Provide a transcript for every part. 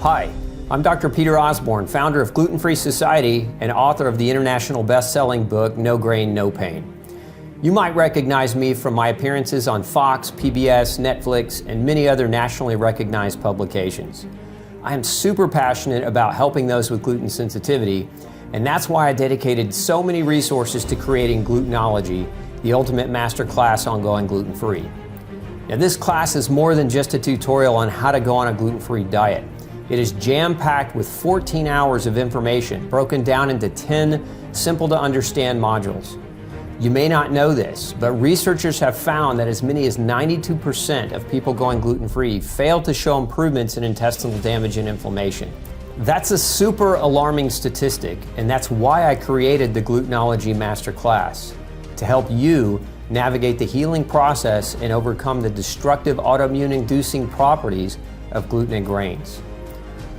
Hi, I'm Dr. Peter Osborne, founder of Gluten-Free Society and author of the international best-selling book, No Grain, No Pain. You might recognize me from my appearances on Fox, PBS, Netflix, and many other nationally recognized publications. I am super passionate about helping those with gluten sensitivity, and that's why I dedicated so many resources to creating Glutenology, the ultimate masterclass on going gluten-free. Now, this class is more than just a tutorial on how to go on a gluten-free diet. It is jam-packed with 14 hours of information broken down into 10 simple-to-understand modules. You may not know this, but researchers have found that as many as 92% of people going gluten-free fail to show improvements in intestinal damage and inflammation. That's a super alarming statistic, and that's why I created the Glutenology Masterclass, to help you navigate the healing process and overcome the destructive autoimmune-inducing properties of gluten and grains.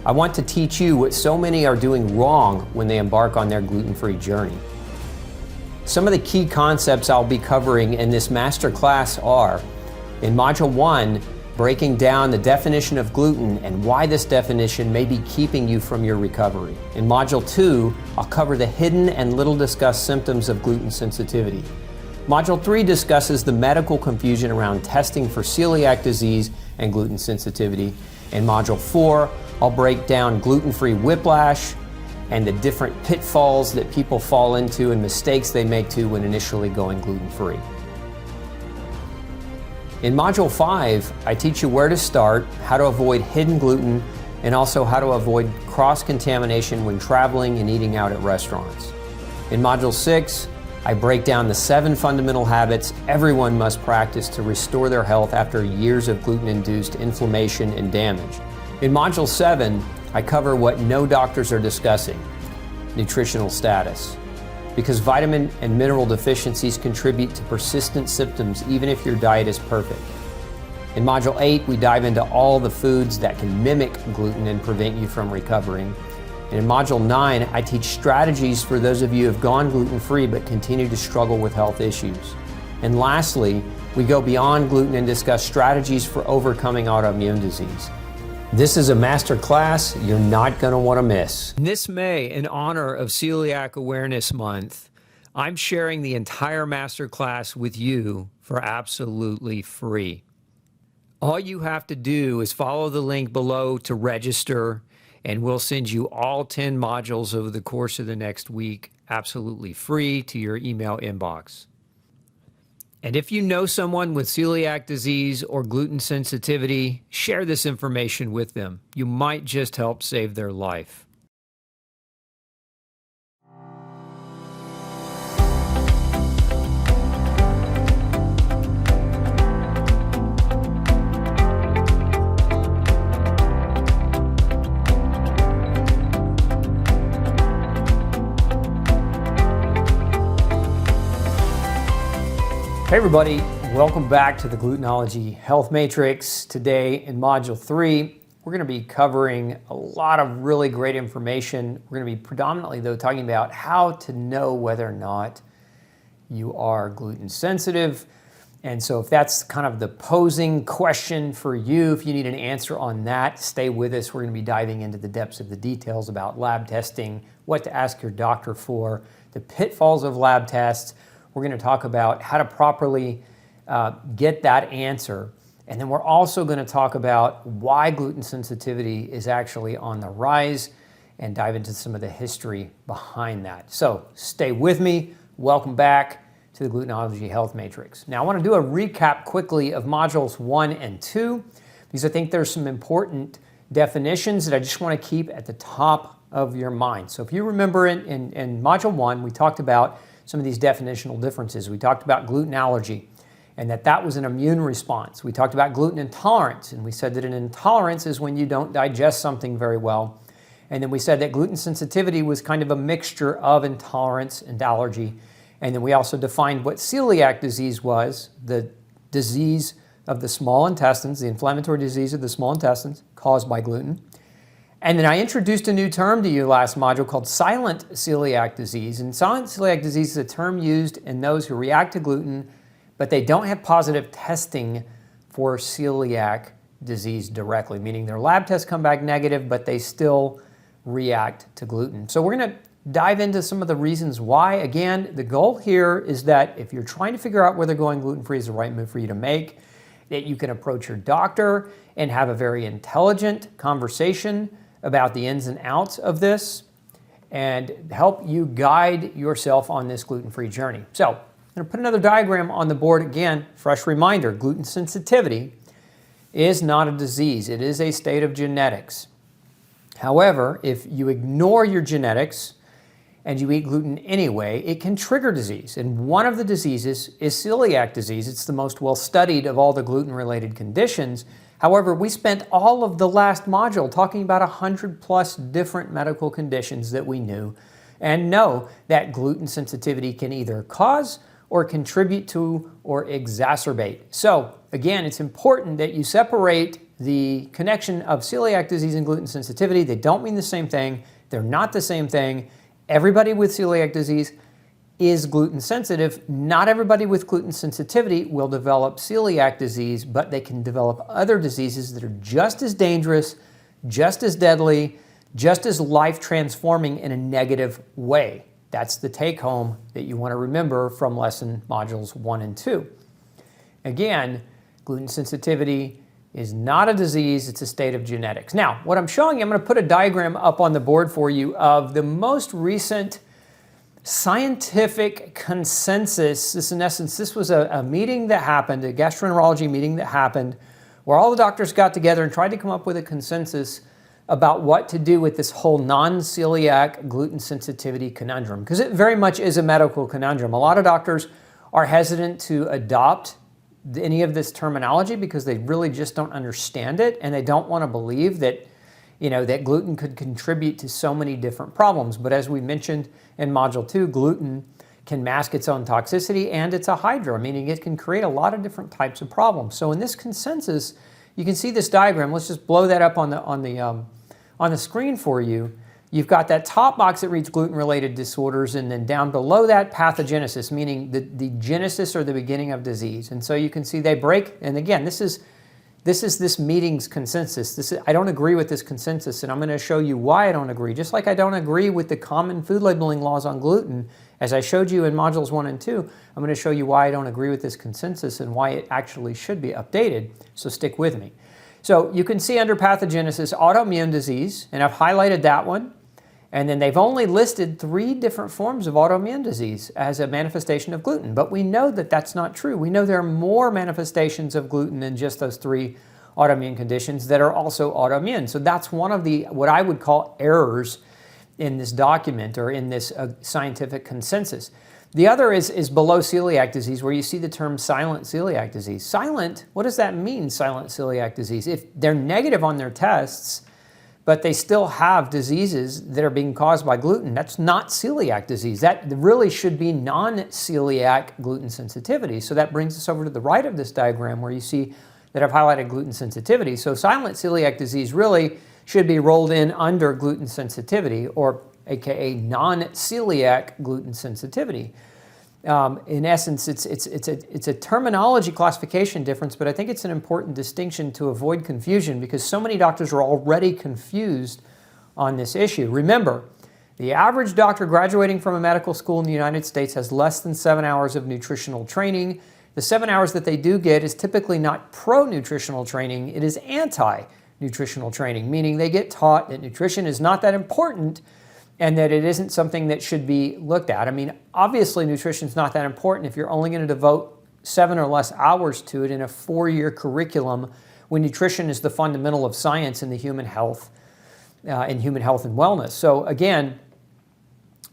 I want to teach you what so many are doing wrong when they embark on their gluten-free journey. Some of the key concepts I'll be covering in this masterclass are, in Module 1, breaking down the definition of gluten and why this definition may be keeping you from your recovery. In Module 2, I'll cover the hidden and little discussed symptoms of gluten sensitivity. Module 3 discusses the medical confusion around testing for celiac disease and gluten sensitivity. In Module 4, I'll break down gluten-free whiplash and the different pitfalls that people fall into and mistakes they make too when initially going gluten-free. In Module 5, I teach you where to start, how to avoid hidden gluten, and also how to avoid cross-contamination when traveling and eating out at restaurants. In Module 6, I break down the 7 fundamental habits everyone must practice to restore their health after years of gluten-induced inflammation and damage. In Module 7, I cover what no doctors are discussing, nutritional status, because vitamin and mineral deficiencies contribute to persistent symptoms even if your diet is perfect. In Module 8, we dive into all the foods that can mimic gluten and prevent you from recovering. And in Module 9, I teach strategies for those of you who have gone gluten-free but continue to struggle with health issues. And lastly, we go beyond gluten and discuss strategies for overcoming autoimmune disease. This is a master class you're not going to want to miss. This May, in honor of Celiac Awareness Month, I'm sharing the entire master class with you for absolutely free. All you have to do is follow the link below to register, and we'll send you all 10 modules over the course of the next week, absolutely free to your email inbox. And if you know someone with celiac disease or gluten sensitivity, share this information with them. You might just help save their life. Hey everybody, welcome back to the Glutenology Health Matrix. Today in Module 3, we're going to be covering a lot of really great information. We're going to be predominantly though talking about how to know whether or not you are gluten sensitive. And so if that's kind of the posing question for you, if you need an answer on that, stay with us. We're going to be diving into the depths of the details about lab testing, what to ask your doctor for, the pitfalls of lab tests. We're going to talk about how to properly get that answer. And then we're also going to talk about why gluten sensitivity is actually on the rise and dive into some of the history behind that. So stay with me. Welcome back to the Glutenology Health Matrix. Now I want to do a recap quickly of modules 1 and 2 because I think there's some important definitions that I just want to keep at the top of your mind. So if you remember in module 1, we talked about some of these definitional differences. We talked about gluten allergy and that was an immune response. We talked about gluten intolerance, and we said that an intolerance is when you don't digest something very well. And then we said that gluten sensitivity was kind of a mixture of intolerance and allergy. And then we also defined what celiac disease was, the disease of the small intestines, the inflammatory disease of the small intestines caused by gluten. And then I introduced a new term to you last module called silent celiac disease. And silent celiac disease is a term used in those who react to gluten, but they don't have positive testing for celiac disease directly, meaning their lab tests come back negative, but they still react to gluten. So we're going to dive into some of the reasons why. Again, the goal here is that if you're trying to figure out whether going gluten-free is the right move for you to make, that you can approach your doctor and have a very intelligent conversation about the ins and outs of this and help you guide yourself on this gluten-free journey. So I'm going to put another diagram on the board again. Fresh reminder, gluten sensitivity is not a disease. It is a state of genetics. However, if you ignore your genetics and you eat gluten anyway, it can trigger disease. And one of the diseases is celiac disease. It's the most well-studied of all the gluten-related conditions. However, we spent all of the last module talking about 100+ different medical conditions that we knew and know that gluten sensitivity can either cause or contribute to or exacerbate. So again, it's important that you separate the connection of celiac disease and gluten sensitivity. They don't mean the same thing. They're not the same thing. Everybody with celiac disease is gluten sensitive. Not everybody with gluten sensitivity will develop celiac disease, but they can develop other diseases that are just as dangerous, just as deadly, just as life-transforming in a negative way. That's the take-home that you want to remember from lesson modules 1 and 2. Again, gluten sensitivity is not a disease, it's a state of genetics. Now, what I'm showing you, I'm going to put a diagram up on the board for you of the most recent scientific consensus. In essence, this was a meeting that happened, a gastroenterology meeting that happened, where all the doctors got together and tried to come up with a consensus about what to do with this whole non-celiac gluten sensitivity conundrum, because it very much is a medical conundrum. A lot of doctors are hesitant to adopt any of this terminology because they really just don't understand it, and they don't want to believe that, that gluten could contribute to so many different problems. But as we mentioned in Module 2, gluten can mask its own toxicity, and it's a hydra, meaning it can create a lot of different types of problems. So in this consensus, you can see this diagram. Let's just blow that up on the screen for you. You've got that top box that reads gluten-related disorders, and then down below that, pathogenesis, meaning the genesis or the beginning of disease. And so you can see they break, and again, this is this meeting's consensus. I don't agree with this consensus, and I'm going to show you why I don't agree. Just like I don't agree with the common food labeling laws on gluten, as I showed you in modules 1 and 2, I'm going to show you why I don't agree with this consensus and why it actually should be updated. So stick with me. So you can see under pathogenesis, autoimmune disease, and I've highlighted that one. And then they've only listed 3 different forms of autoimmune disease as a manifestation of gluten. But we know that that's not true. We know there are more manifestations of gluten than just those 3 autoimmune conditions that are also autoimmune. So that's one of the, what I would call, errors in this document or in this scientific consensus. The other is below celiac disease, where you see the term silent celiac disease. Silent, what does that mean, silent celiac disease? If they're negative on their tests, but they still have diseases that are being caused by gluten, that's not celiac disease. That really should be non-celiac gluten sensitivity. So that brings us over to the right of this diagram, where you see that I've highlighted gluten sensitivity. So silent celiac disease really should be rolled in under gluten sensitivity, or aka non-celiac gluten sensitivity. In essence, it's a terminology classification difference, but I think it's an important distinction to avoid confusion, because so many doctors are already confused on this issue. Remember, the average doctor graduating from a medical school in the United States has less than 7 hours of nutritional training. The 7 hours that they do get is typically not pro-nutritional training, it is anti-nutritional training, meaning they get taught that nutrition is not that important and that it isn't something that should be looked at. I mean, obviously nutrition is not that important if you're only going to devote 7 or less hours to it in a 4-year curriculum, when nutrition is the fundamental of science in the human health, and wellness. So again,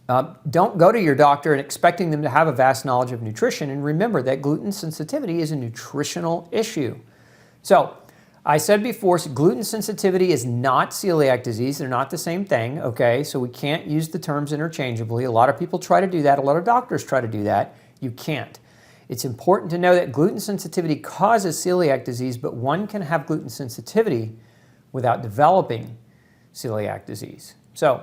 don't go to your doctor and expecting them to have a vast knowledge of nutrition. And remember that gluten sensitivity is a nutritional issue. So I said before, gluten sensitivity is not celiac disease. They're not the same thing, okay? So we can't use the terms interchangeably. A lot of people try to do that. A lot of doctors try to do that. You can't. It's important to know that gluten sensitivity causes celiac disease, but one can have gluten sensitivity without developing celiac disease. So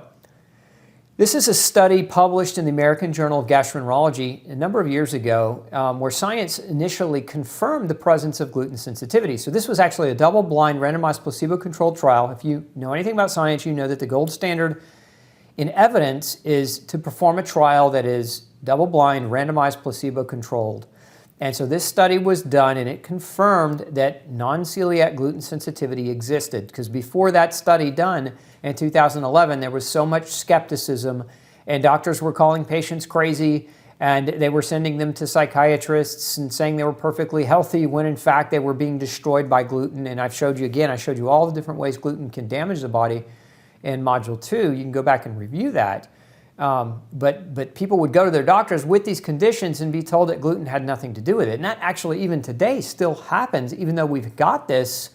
This is a study published in the American Journal of Gastroenterology a number of years ago where science initially confirmed the presence of gluten sensitivity. So this was actually a double-blind, randomized, placebo-controlled trial. If you know anything about science, you know that the gold standard in evidence is to perform a trial that is double-blind, randomized, placebo-controlled. And so this study was done and it confirmed that non-celiac gluten sensitivity existed, because before that study done in 2011, there was so much skepticism and doctors were calling patients crazy and they were sending them to psychiatrists and saying they were perfectly healthy when in fact they were being destroyed by gluten. And I showed you all the different ways gluten can damage the body in Module 2. You can go back and review that. But people would go to their doctors with these conditions and be told that gluten had nothing to do with it. And that actually even today still happens, even though we've got this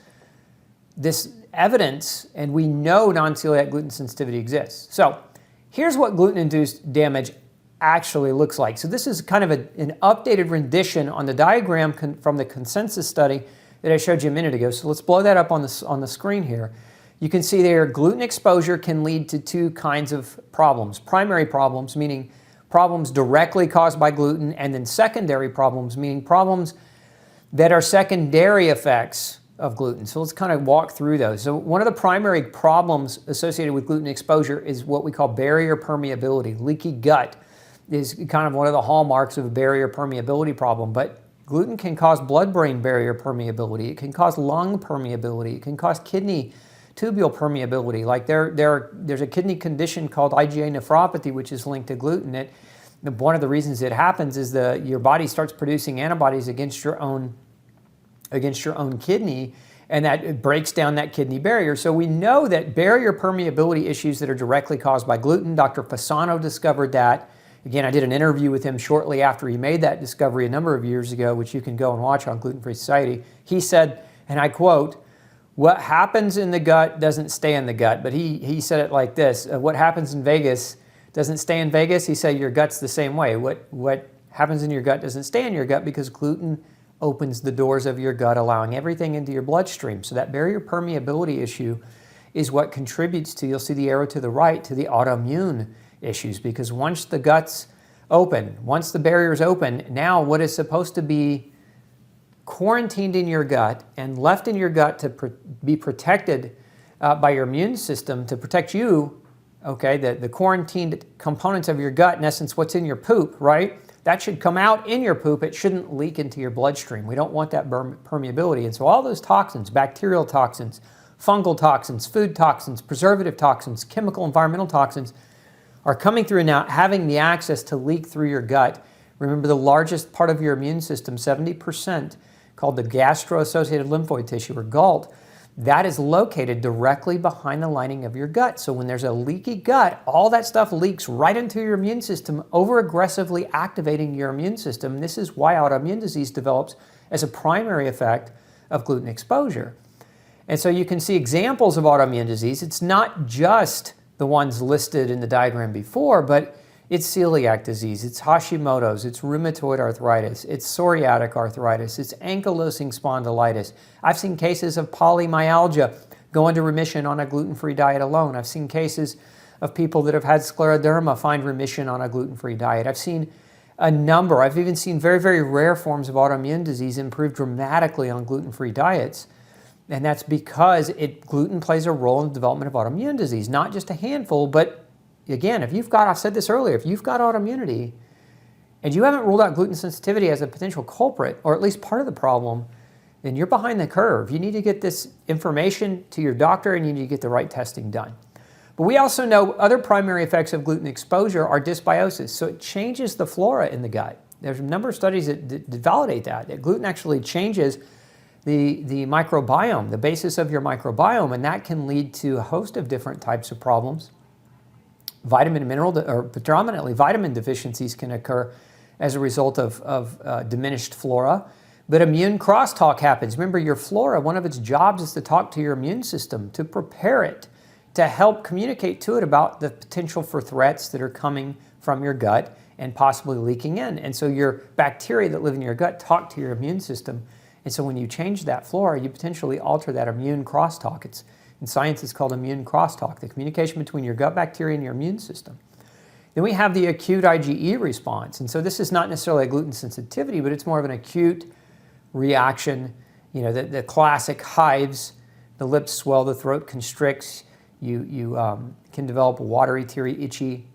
evidence and we know non-celiac gluten sensitivity exists. So here's what gluten-induced damage actually looks like. So this is kind of an updated rendition on the diagram from the consensus study that I showed you a minute ago. So let's blow that up on the screen here. You can see there gluten exposure can lead to two kinds of problems. Primary problems, meaning problems directly caused by gluten, and then secondary problems, meaning problems that are secondary effects of gluten. So let's kind of walk through those. So one of the primary problems associated with gluten exposure is what we call barrier permeability. Leaky gut is kind of one of the hallmarks of a barrier permeability problem, but gluten can cause blood-brain barrier permeability. It can cause lung permeability. It can cause kidney tubule permeability. Like there's a kidney condition called IgA nephropathy, which is linked to gluten. One of the reasons it happens is your body starts producing antibodies against your own kidney, and that it breaks down that kidney barrier. So we know that barrier permeability issues that are directly caused by gluten, Dr. Fasano discovered that. Again, I did an interview with him shortly after he made that discovery a number of years ago, which you can go and watch on Gluten Free Society. He said, and I quote, "What happens in the gut doesn't stay in the gut." But he said it like this: what happens in Vegas doesn't stay in Vegas. He said your gut's the same way. What happens in your gut doesn't stay in your gut because gluten opens the doors of your gut, allowing everything into your bloodstream. So that barrier permeability issue is what contributes to, you'll see the arrow to the right, to the autoimmune issues, because once the gut's open, once the barrier's open, now what is supposed to be quarantined in your gut and left in your gut to be protected by your immune system to protect you, okay, the quarantined components of your gut, in essence, what's in your poop, right? That should come out in your poop. It shouldn't leak into your bloodstream. We don't want that permeability. And so all those toxins, bacterial toxins, fungal toxins, food toxins, preservative toxins, chemical, environmental toxins, are coming through and now having the access to leak through your gut. Remember, the largest part of your immune system, 70%, called the gastro-associated lymphoid tissue, or GALT, that is located directly behind the lining of your gut. So when there's a leaky gut, all that stuff leaks right into your immune system, over-aggressively activating your immune system. This is why autoimmune disease develops as a primary effect of gluten exposure. And so you can see examples of autoimmune disease. It's not just the ones listed in the diagram before, but it's celiac disease, it's Hashimoto's, it's rheumatoid arthritis, it's psoriatic arthritis, it's ankylosing spondylitis. I've seen cases of polymyalgia go into remission on a gluten-free diet alone. I've seen cases of people that have had scleroderma find remission on a gluten-free diet. I've seen I've even seen very, very rare forms of autoimmune disease improve dramatically on gluten-free diets. And that's because gluten plays a role in the development of autoimmune disease. Not just a handful, but again, I've said this earlier, if you've got autoimmunity and you haven't ruled out gluten sensitivity as a potential culprit, or at least part of the problem, then you're behind the curve. You need to get this information to your doctor and you need to get the right testing done. But we also know other primary effects of gluten exposure are dysbiosis. So it changes the flora in the gut. There's a number of studies that validate that gluten actually changes the microbiome, the basis of your microbiome, and that can lead to a host of different types of problems. Vitamin and mineral, or predominantly vitamin deficiencies can occur as a result of diminished flora. But immune crosstalk happens. Remember, your flora, one of its jobs is to talk to your immune system, to prepare it, to help communicate to it about the potential for threats that are coming from your gut and possibly leaking in. And so your bacteria that live in your gut talk to your immune system. And so when you change that flora, you potentially alter that immune crosstalk. In science, it's called immune crosstalk, the communication between your gut bacteria and your immune system. Then we have the acute IgE response. And so this is not necessarily a gluten sensitivity, but it's more of an acute reaction. You know, the classic hives, the lips swell, the throat constricts, you can develop watery, teary, itchy,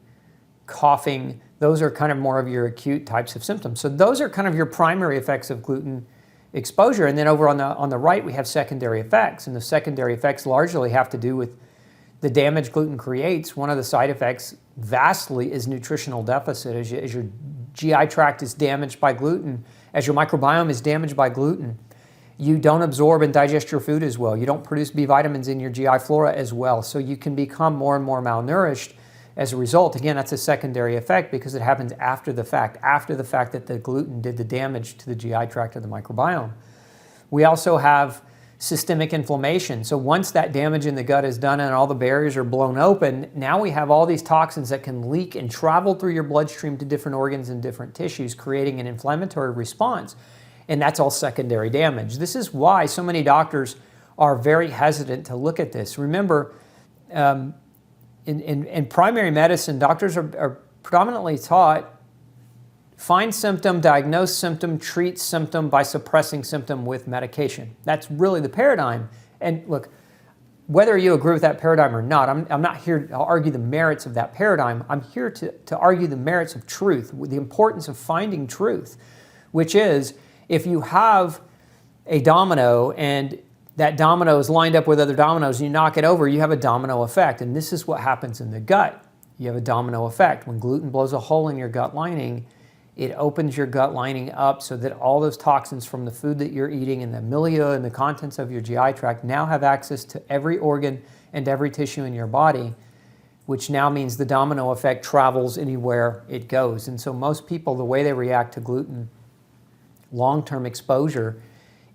coughing. Those are kind of more of your acute types of symptoms. So those are kind of your primary effects of gluten exposure. And then over on the right, we have secondary effects. And the secondary effects largely have to do with the damage gluten creates. One of the side effects vastly is nutritional deficit. As your GI tract is damaged by gluten, as your microbiome is damaged by gluten, you don't absorb and digest your food as well. You don't produce B vitamins in your GI flora as well. So you can become more and more malnourished as a result. Again, that's a secondary effect because it happens after the fact that the gluten did the damage to the GI tract of the microbiome. We also have systemic inflammation. So once that damage in the gut is done and all the barriers are blown open, now we have all these toxins that can leak and travel through your bloodstream to different organs and different tissues, creating an inflammatory response. And that's all secondary damage. This is why so many doctors are very hesitant to look at this. Remember, in primary medicine, doctors are predominantly taught find symptom, diagnose symptom, treat symptom by suppressing symptom with medication. That's really the paradigm. And look, whether you agree with that paradigm or not, I'm not here to argue the merits of that paradigm. I'm here to argue the merits of truth, the importance of finding truth, which is if you have a domino and that domino is lined up with other dominoes and you knock it over, you have a domino effect. And this is what happens in the gut. You have a domino effect. When gluten blows a hole in your gut lining, it opens your gut lining up so that all those toxins from the food that you're eating and the milieu and the contents of your GI tract now have access to every organ and every tissue in your body, which now means the domino effect travels anywhere it goes. And so most people, the way they react to gluten, long-term exposure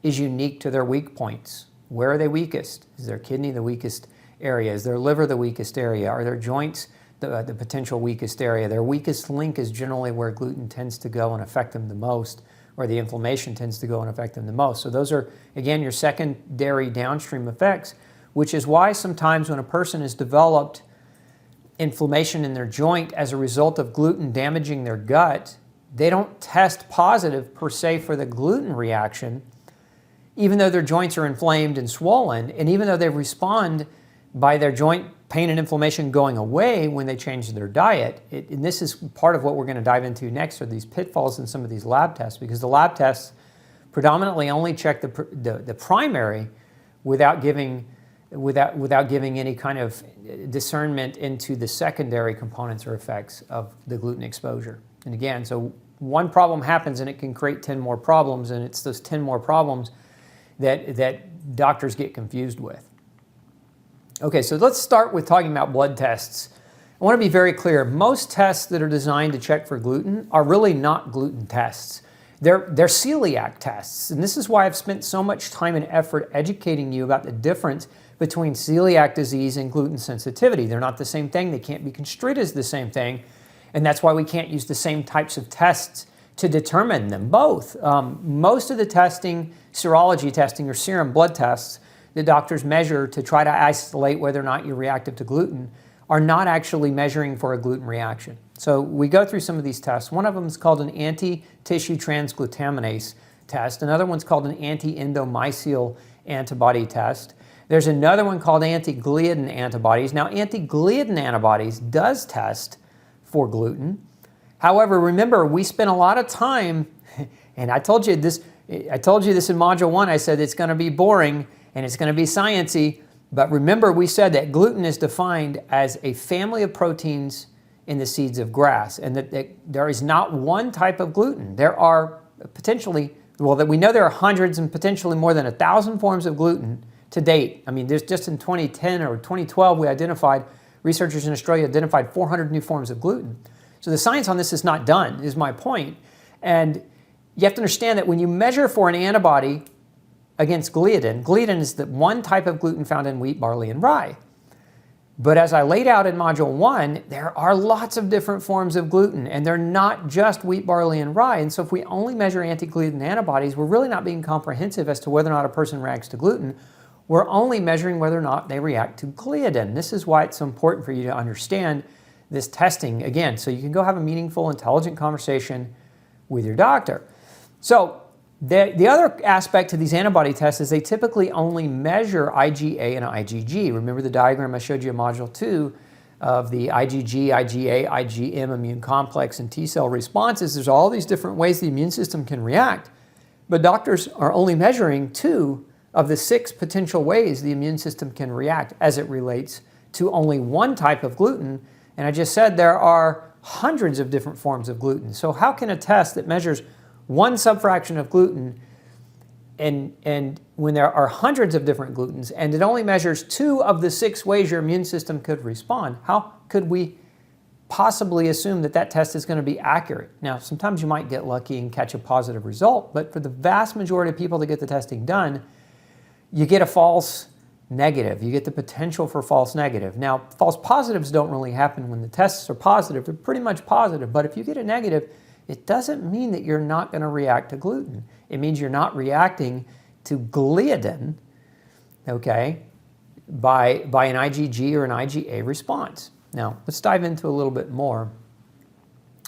is unique to their weak points. Where are they weakest? Is their kidney the weakest area? Is their liver the weakest area? Are their joints the potential weakest area? Their weakest link is generally where gluten tends to go and affect them the most, where the inflammation tends to go and affect them the most. So those are, again, your secondary downstream effects, which is why sometimes when a person has developed inflammation in their joint as a result of gluten damaging their gut, they don't test positive per se for the gluten reaction, even though their joints are inflamed and swollen, and even though they respond by their joint pain and inflammation going away when they change their diet. And this is part of what we're going to dive into next, are these pitfalls in some of these lab tests, because the lab tests predominantly only check the primary without giving any kind of discernment into the secondary components or effects of the gluten exposure. And again, so one problem happens and it can create 10 more problems, and it's those 10 more problems that doctors get confused with. Okay, so let's start with talking about blood tests. I want to be very clear. Most tests that are designed to check for gluten are really not gluten tests. They're celiac tests, and this is why I've spent so much time and effort educating you about the difference between celiac disease and gluten sensitivity. They're not the same thing. They can't be construed as the same thing, and that's why we can't use the same types of tests to determine them both. Most of the testing, serology testing or serum blood tests that doctors measure to try to isolate whether or not you're reactive to gluten are not actually measuring for a gluten reaction. So we go through some of these tests. One of them is called an anti-tissue transglutaminase test. Another one's called an anti-endomysial antibody test. There's another one called anti-gliadin antibodies. Now, anti-gliadin antibodies does test for gluten. However, remember, we spent a lot of time, and I told you this in Module 1, I said it's going to be boring and it's going to be sciencey, but remember we said that gluten is defined as a family of proteins in the seeds of grass, and that there is not one type of gluten. There are potentially, well, that we know there are hundreds and potentially more than 1,000 forms of gluten to date. I mean, there's just in 2010 or 2012, researchers in Australia identified 400 new forms of gluten. So the science on this is not done, is my point. And you have to understand that when you measure for an antibody against gliadin is the one type of gluten found in wheat, barley, and rye. But as I laid out in Module 1, there are lots of different forms of gluten, and they're not just wheat, barley, and rye. And so if we only measure anti-gliadin antibodies, we're really not being comprehensive as to whether or not a person reacts to gluten. We're only measuring whether or not they react to gliadin. This is why it's so important for you to understand this testing again, so you can go have a meaningful, intelligent conversation with your doctor. So the other aspect to these antibody tests is they typically only measure IgA and IgG. Remember the diagram I showed you in Module 2 of the IgG, IgA, IgM immune complex and T cell responses. There's all these different ways the immune system can react, but doctors are only measuring 2 of the 6 potential ways the immune system can react as it relates to only one type of gluten. And I just said there are hundreds of different forms of gluten. So how can a test that measures one subfraction of gluten and when there are hundreds of different glutens and it only measures 2 of the 6 ways your immune system could respond, how could we possibly assume that that test is going to be accurate? Now, sometimes you might get lucky and catch a positive result, but for the vast majority of people that get the testing done, you get a false negative. You get the potential for false negative. Now, false positives don't really happen when the tests are positive. They're pretty much positive, but if you get a negative, it doesn't mean that you're not going to react to gluten. It means you're not reacting to gliadin, okay, by an IgG or an IgA response. Now, let's dive into a little bit more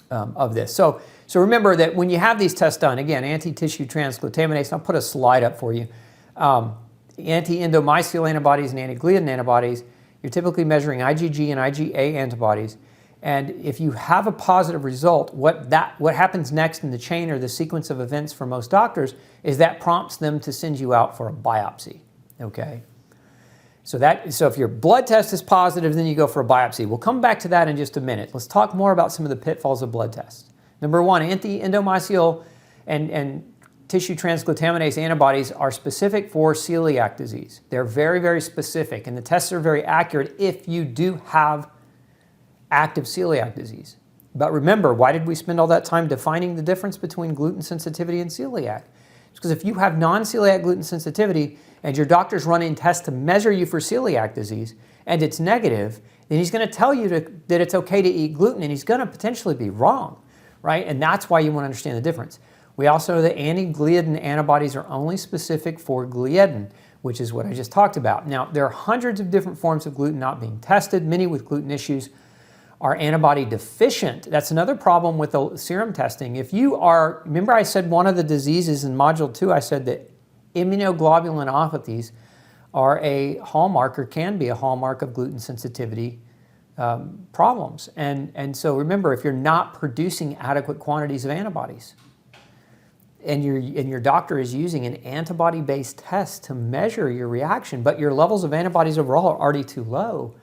of this. So remember that when you have these tests done, again, anti-tissue transglutaminase, I'll put a slide up for you, anti-endomysial antibodies and anti-gliadin antibodies, you're typically measuring IgG and IgA antibodies. And if you have a positive result, what happens next in the chain or the sequence of events for most doctors is that prompts them to send you out for a biopsy, okay? So if your blood test is positive, then you go for a biopsy. We'll come back to that in just a minute. Let's talk more about some of the pitfalls of blood tests. Number 1, anti-endomysial and tissue transglutaminase antibodies are specific for celiac disease. They're very, very specific, and the tests are very accurate if you do have active celiac disease. But remember, why did we spend all that time defining the difference between gluten sensitivity and celiac? It's because if you have non-celiac gluten sensitivity and your doctor's running tests to measure you for celiac disease and it's negative, then he's going to tell you that it's okay to eat gluten, and he's going to potentially be wrong, right? And that's why you want to understand the difference. We also know that anti-gliadin antibodies are only specific for gliadin, which is what I just talked about. Now, there are hundreds of different forms of gluten not being tested. Many with gluten issues are antibody deficient. That's another problem with the serum testing. If you are, remember I said one of the diseases in Module 2, I said that immunoglobulinopathies are a hallmark or can be a hallmark of gluten sensitivity problems. And so remember, if you're not producing adequate quantities of antibodies and your doctor is using an antibody-based test to measure your reaction, but your levels of antibodies overall are already too low,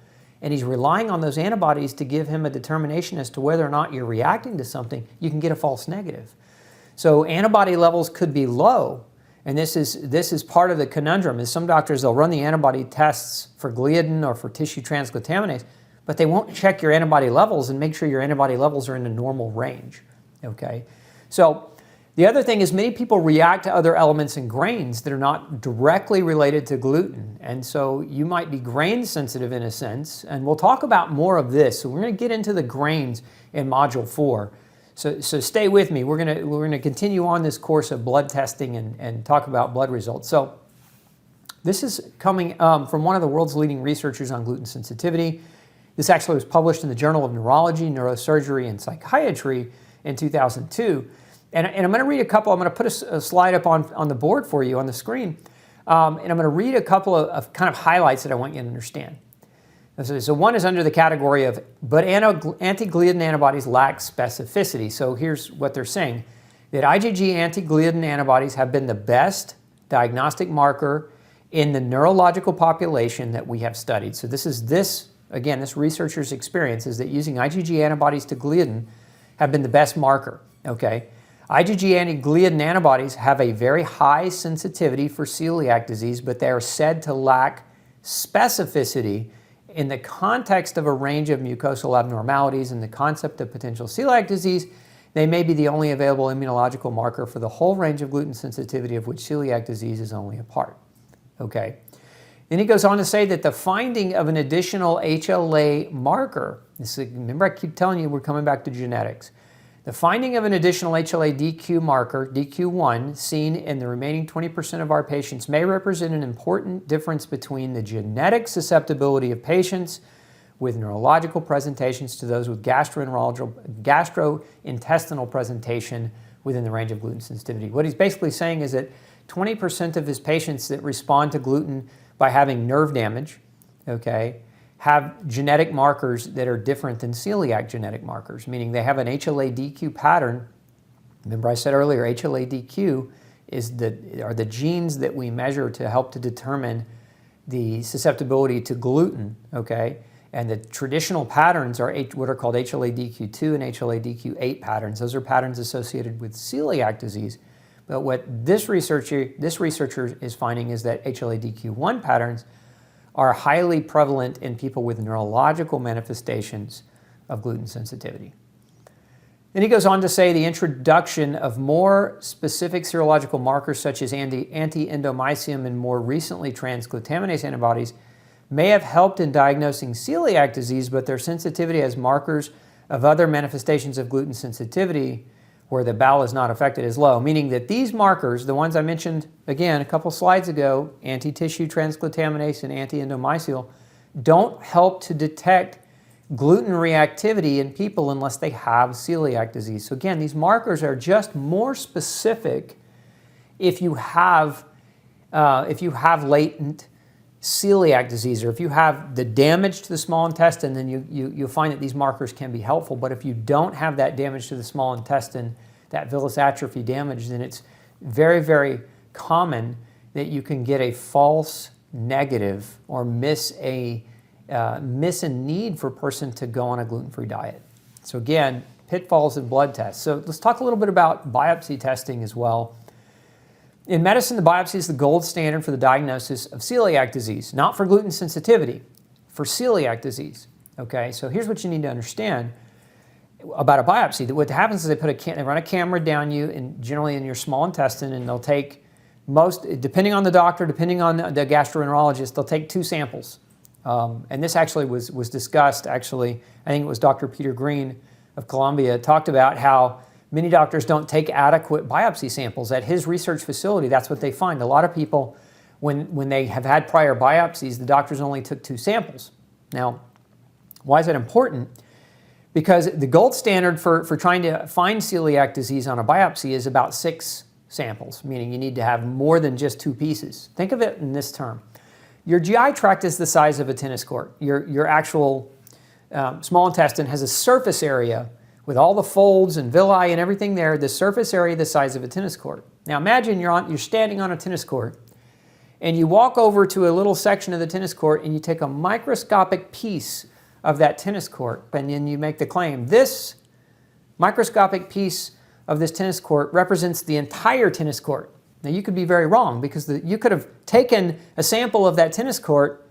and he's relying on those antibodies to give him a determination as to whether or not you're reacting to something, you can get a false negative. So antibody levels could be low, and this is part of the conundrum, is some doctors, they'll run the antibody tests for gliadin or for tissue transglutaminase, but they won't check your antibody levels and make sure your antibody levels are in the normal range, okay? So the other thing is many people react to other elements in grains that are not directly related to gluten. And so you might be grain sensitive in a sense, and we'll talk about more of this. So we're going to get into the grains in Module 4. So stay with me. We're going to continue on this course of blood testing and talk about blood results. So this is coming from one of the world's leading researchers on gluten sensitivity. This actually was published in the Journal of Neurology, Neurosurgery, and Psychiatry in 2002. And I'm going to read a couple. I'm going to put a slide up on the board for you on the screen. And I'm going to read a couple of kind of highlights that I want you to understand. So one is under the category of, but anti-gliadin antibodies lack specificity. So here's what they're saying, that IgG anti-gliadin antibodies have been the best diagnostic marker in the neurological population that we have studied. So this researcher's experience is that using IgG antibodies to gliadin have been the best marker, okay? IgG anti-gliadin antibodies have a very high sensitivity for celiac disease, but they are said to lack specificity in the context of a range of mucosal abnormalities and the concept of potential celiac disease. They may be the only available immunological marker for the whole range of gluten sensitivity, of which celiac disease is only a part. Okay. Then he goes on to say that the finding of an additional HLA marker, remember I keep telling you we're coming back to genetics, the finding of an additional HLA DQ marker, DQ1, seen in the remaining 20% of our patients may represent an important difference between the genetic susceptibility of patients with neurological presentations to those with gastrointestinal presentation within the range of gluten sensitivity. What he's basically saying is that 20% of his patients that respond to gluten by having nerve damage, okay, have genetic markers that are different than celiac genetic markers, meaning they have an HLA-DQ pattern. Remember I said earlier, HLA-DQ are the genes that we measure to help to determine the susceptibility to gluten, okay? And the traditional patterns are what are called HLA-DQ2 and HLA-DQ8 patterns. Those are patterns associated with celiac disease. But what this researcher is finding is that HLA-DQ1 patterns are highly prevalent in people with neurological manifestations of gluten sensitivity. Then he goes on to say the introduction of more specific serological markers such as anti-endomysium and more recently transglutaminase antibodies may have helped in diagnosing celiac disease, but their sensitivity as markers of other manifestations of gluten sensitivity where the bowel is not affected is low, meaning that these markers, the ones I mentioned again a couple slides ago, anti-tissue transglutaminase and anti-endomysial, don't help to detect gluten reactivity in people unless they have celiac disease. So again, these markers are just more specific if you have latent celiac disease, or if you have the damage to the small intestine, then you'll find that these markers can be helpful. But if you don't have that damage to the small intestine, that villus atrophy damage, then it's very, very common that you can get a false negative or miss a need for a person to go on a gluten-free diet. So again, pitfalls in blood tests. So let's talk a little bit about biopsy testing as well. In medicine, the biopsy is the gold standard for the diagnosis of celiac disease, not for gluten sensitivity, for celiac disease. Okay, so here's what you need to understand about a biopsy. What happens is they run a camera down you, and generally in your small intestine, and they'll take depending on the doctor, depending on the gastroenterologist, they'll take 2 samples. And this actually was discussed, I think it was Dr. Peter Green of Columbia talked about how many doctors don't take adequate biopsy samples. At his research facility, that's what they find. A lot of people, when they have had prior biopsies, the doctors only took 2 samples. Now, why is that important? Because the gold standard for trying to find celiac disease on a biopsy is about 6 samples, meaning you need to have more than just 2 pieces. Think of it in this term. Your GI tract is the size of a tennis court. Your actual small intestine has a surface area with all the folds and villi and everything there, the surface area the size of a tennis court. Now imagine you're standing on a tennis court and you walk over to a little section of the tennis court and you take a microscopic piece of that tennis court, and then you make the claim, this microscopic piece of this tennis court represents the entire tennis court. Now you could be very wrong because you could have taken a sample of that tennis court,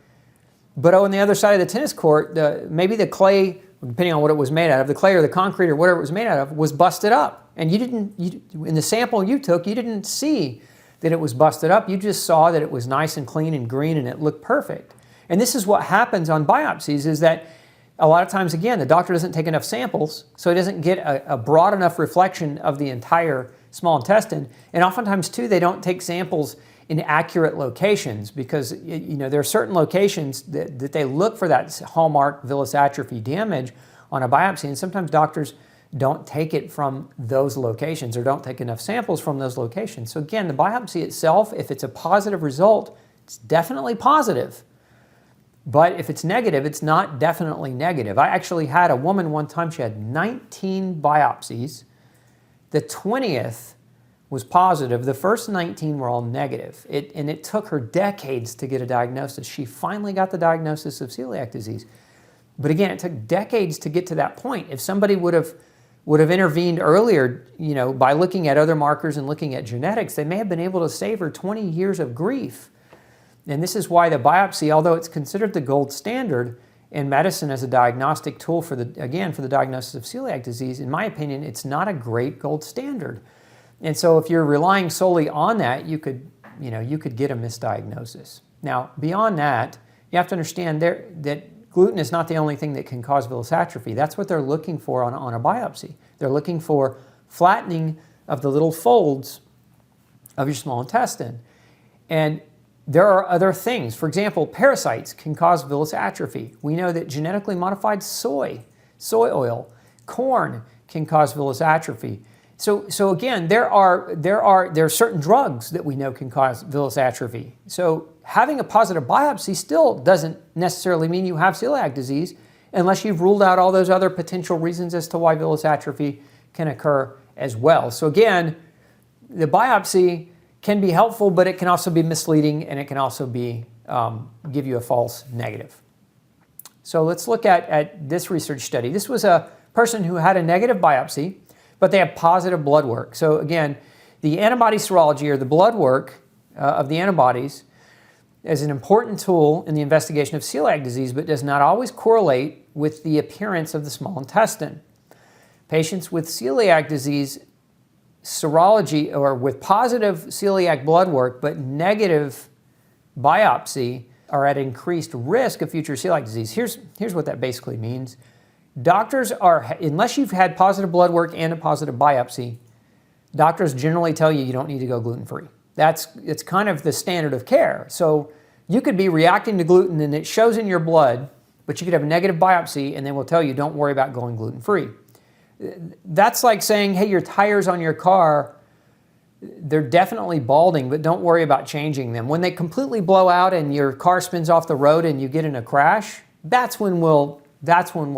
but on the other side of the tennis court, maybe the clay, depending on what it was made out of, the clay or the concrete or whatever it was made out of, was busted up. And in the sample you took, you didn't see that it was busted up. You just saw that it was nice and clean and green and it looked perfect. And this is what happens on biopsies, is that a lot of times, again, the doctor doesn't take enough samples, so he doesn't get a broad enough reflection of the entire small intestine. And oftentimes, too, they don't take samples in accurate locations because there are certain locations that they look for that hallmark villus atrophy damage on a biopsy, and sometimes doctors don't take it from those locations or don't take enough samples from those locations. So again, the biopsy itself, if it's a positive result, it's definitely positive. But if it's negative, it's not definitely negative. I actually had a woman one time, she had 19 biopsies. The 20th was positive. The first 19 were all negative. And it took her decades to get a diagnosis. She finally got the diagnosis of celiac disease. But again, it took decades to get to that point. If somebody would have intervened earlier, by looking at other markers and looking at genetics, they may have been able to save her 20 years of grief. And this is why the biopsy, although it's considered the gold standard in medicine as a diagnostic tool for the diagnosis of celiac disease, in my opinion, it's not a great gold standard. And so if you're relying solely on that, you could get a misdiagnosis. Now, beyond that, you have to understand that gluten is not the only thing that can cause villus atrophy. That's what they're looking for on a biopsy. They're looking for flattening of the little folds of your small intestine. And There are other things. For example, parasites can cause villus atrophy. We know that genetically modified soy oil, corn can cause villus atrophy. So again, there are certain drugs that we know can cause villus atrophy. So having a positive biopsy still doesn't necessarily mean you have celiac disease unless you've ruled out all those other potential reasons as to why villus atrophy can occur as well. So again, the biopsy can be helpful, but it can also be misleading, and it can also be give you a false negative. So let's look at this research study. This was a person who had a negative biopsy, but they have positive blood work. So again, the antibody serology, or the blood work of the antibodies, is an important tool in the investigation of celiac disease, but does not always correlate with the appearance of the small intestine. Patients with celiac disease serology, or with positive celiac blood work but negative biopsy, are at increased risk of future celiac disease. Here's what that basically means. Doctors are, unless you've had positive blood work and a positive biopsy, doctors generally tell you don't need to go gluten-free. It's kind of the standard of care. So you could be reacting to gluten and it shows in your blood, but you could have a negative biopsy and they will tell you don't worry about going gluten-free. That's like saying, hey, your tires on your car, they're definitely balding, but don't worry about changing them. When they completely blow out and your car spins off the road and you get in a crash, that's when we'll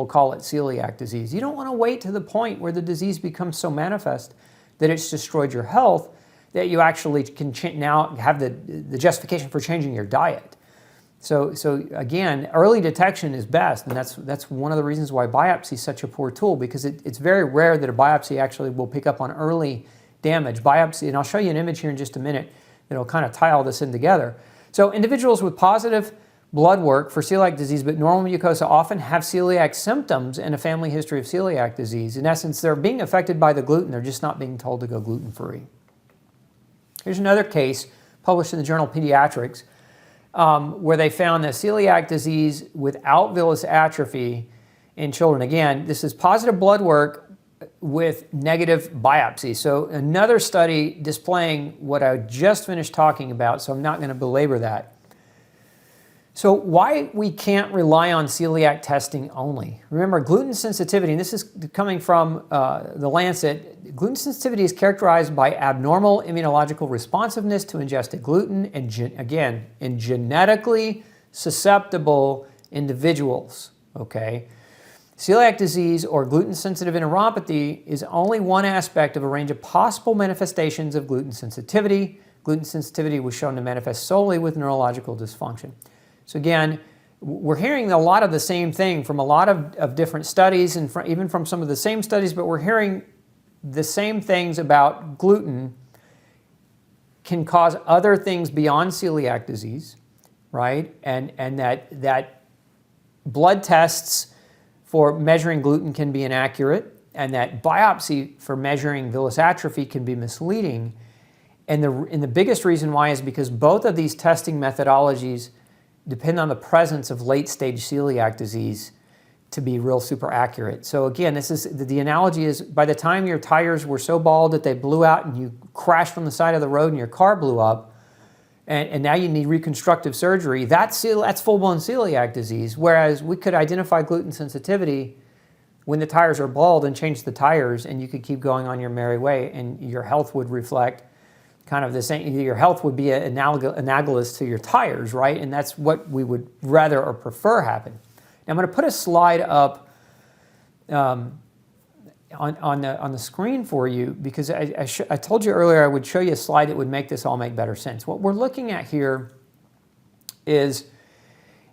call it celiac disease. You don't want to wait to the point where the disease becomes so manifest that it's destroyed your health that you actually can now have the justification for changing your diet. So again, early detection is best, and that's one of the reasons why biopsy is such a poor tool, because it's very rare that a biopsy actually will pick up on early damage. Biopsy, and I'll show you an image here in just a minute that'll kind of tie all this in together. So individuals with positive blood work for celiac disease but normal mucosa often have celiac symptoms and a family history of celiac disease. In essence, they're being affected by the gluten, they're just not being told to go gluten-free. Here's another case published in the journal Pediatrics, where they found that celiac disease without villus atrophy in children. Again, this is positive blood work with negative biopsy. So another study displaying what I just finished talking about, so I'm not going to belabor that. So why we can't rely on celiac testing only? Remember, gluten sensitivity, and this is coming from the Lancet, gluten sensitivity is characterized by abnormal immunological responsiveness to ingested gluten, and again, in genetically susceptible individuals, okay? Celiac disease, or gluten-sensitive enteropathy, is only one aspect of a range of possible manifestations of gluten sensitivity. Gluten sensitivity was shown to manifest solely with neurological dysfunction. So again, we're hearing a lot of the same thing from a lot of different studies, and even from some of the same studies, but we're hearing the same things about gluten can cause other things beyond celiac disease, right? And that blood tests for measuring gluten can be inaccurate, and that biopsy for measuring villus atrophy can be misleading. And the biggest reason why is because both of these testing methodologies depend on the presence of late-stage celiac disease to be real super accurate. So again, this is the analogy is, by the time your tires were so bald that they blew out and you crashed on the side of the road and your car blew up, and now you need reconstructive surgery, that's full-blown celiac disease. Whereas we could identify gluten sensitivity when the tires are bald and change the tires, and you could keep going on your merry way, and your health would reflect kind of the same. Your health would be analogous to your tires, right? And that's what we would rather or prefer happen. Now I'm going to put a slide up on the screen for you, because I told you earlier I would show you a slide that would make this all make better sense. What we're looking at here is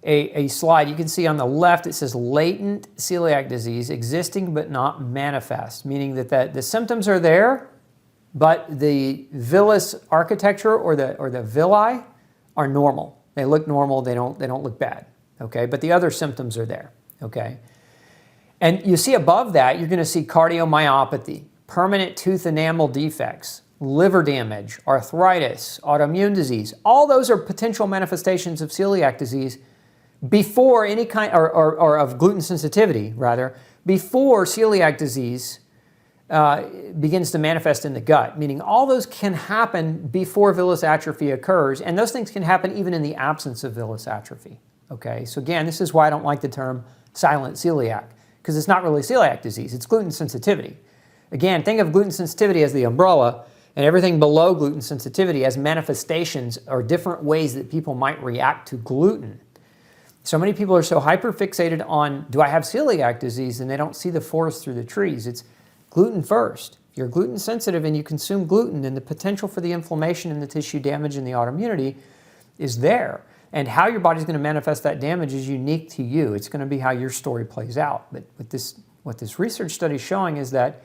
a slide. You can see on the left it says latent celiac disease, existing but not manifest, meaning that the symptoms are there, but the villus architecture or the villi are normal. They look normal. They don't look bad. Okay, but the other symptoms are there. Okay, and you see above that you're going to see cardiomyopathy, permanent tooth enamel defects, liver damage, arthritis, autoimmune disease. All those are potential manifestations of celiac disease before any kind or of gluten sensitivity rather before celiac disease begins to manifest in the gut, meaning all those can happen before villus atrophy occurs, and those things can happen even in the absence of villus atrophy. Okay, so again, this is why I don't like the term silent celiac, because it's not really celiac disease, it's gluten sensitivity. Again, think of gluten sensitivity as the umbrella, and everything below gluten sensitivity as manifestations or different ways that people might react to gluten. So many people are so hyperfixated on, do I have celiac disease, and they don't see the forest through the trees. It's gluten first. If you're gluten sensitive and you consume gluten, then the potential for the inflammation and the tissue damage and the autoimmunity is there. And how your body's going to manifest that damage is unique to you. It's going to be how your story plays out. But what this research study is showing is that,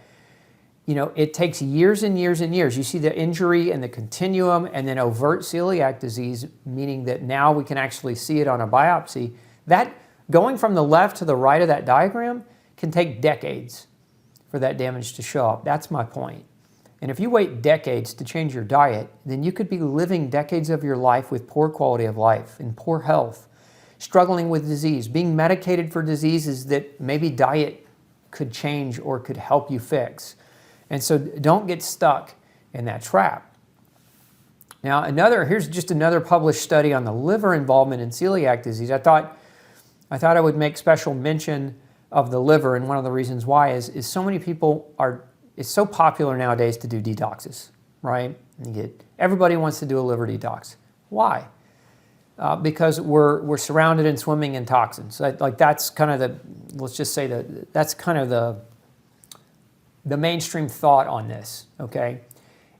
you know, it takes years and years and years. You see the injury and the continuum and then overt celiac disease, meaning that now we can actually see it on a biopsy. That going from the left to the right of that diagram can take decades for that damage to show up. That's my point. And if you wait decades to change your diet, then you could be living decades of your life with poor quality of life and poor health, struggling with disease, being medicated for diseases that maybe diet could change or could help you fix. And so don't get stuck in that trap. Now, here's just another published study on the liver involvement in celiac disease. I thought I would make special mention of the liver, and one of the reasons why is so many people it's so popular nowadays to do detoxes, right? Everybody wants to do a liver detox. Why? Because we're surrounded and swimming in toxins. That's kind of that's kind of the mainstream thought on this, okay?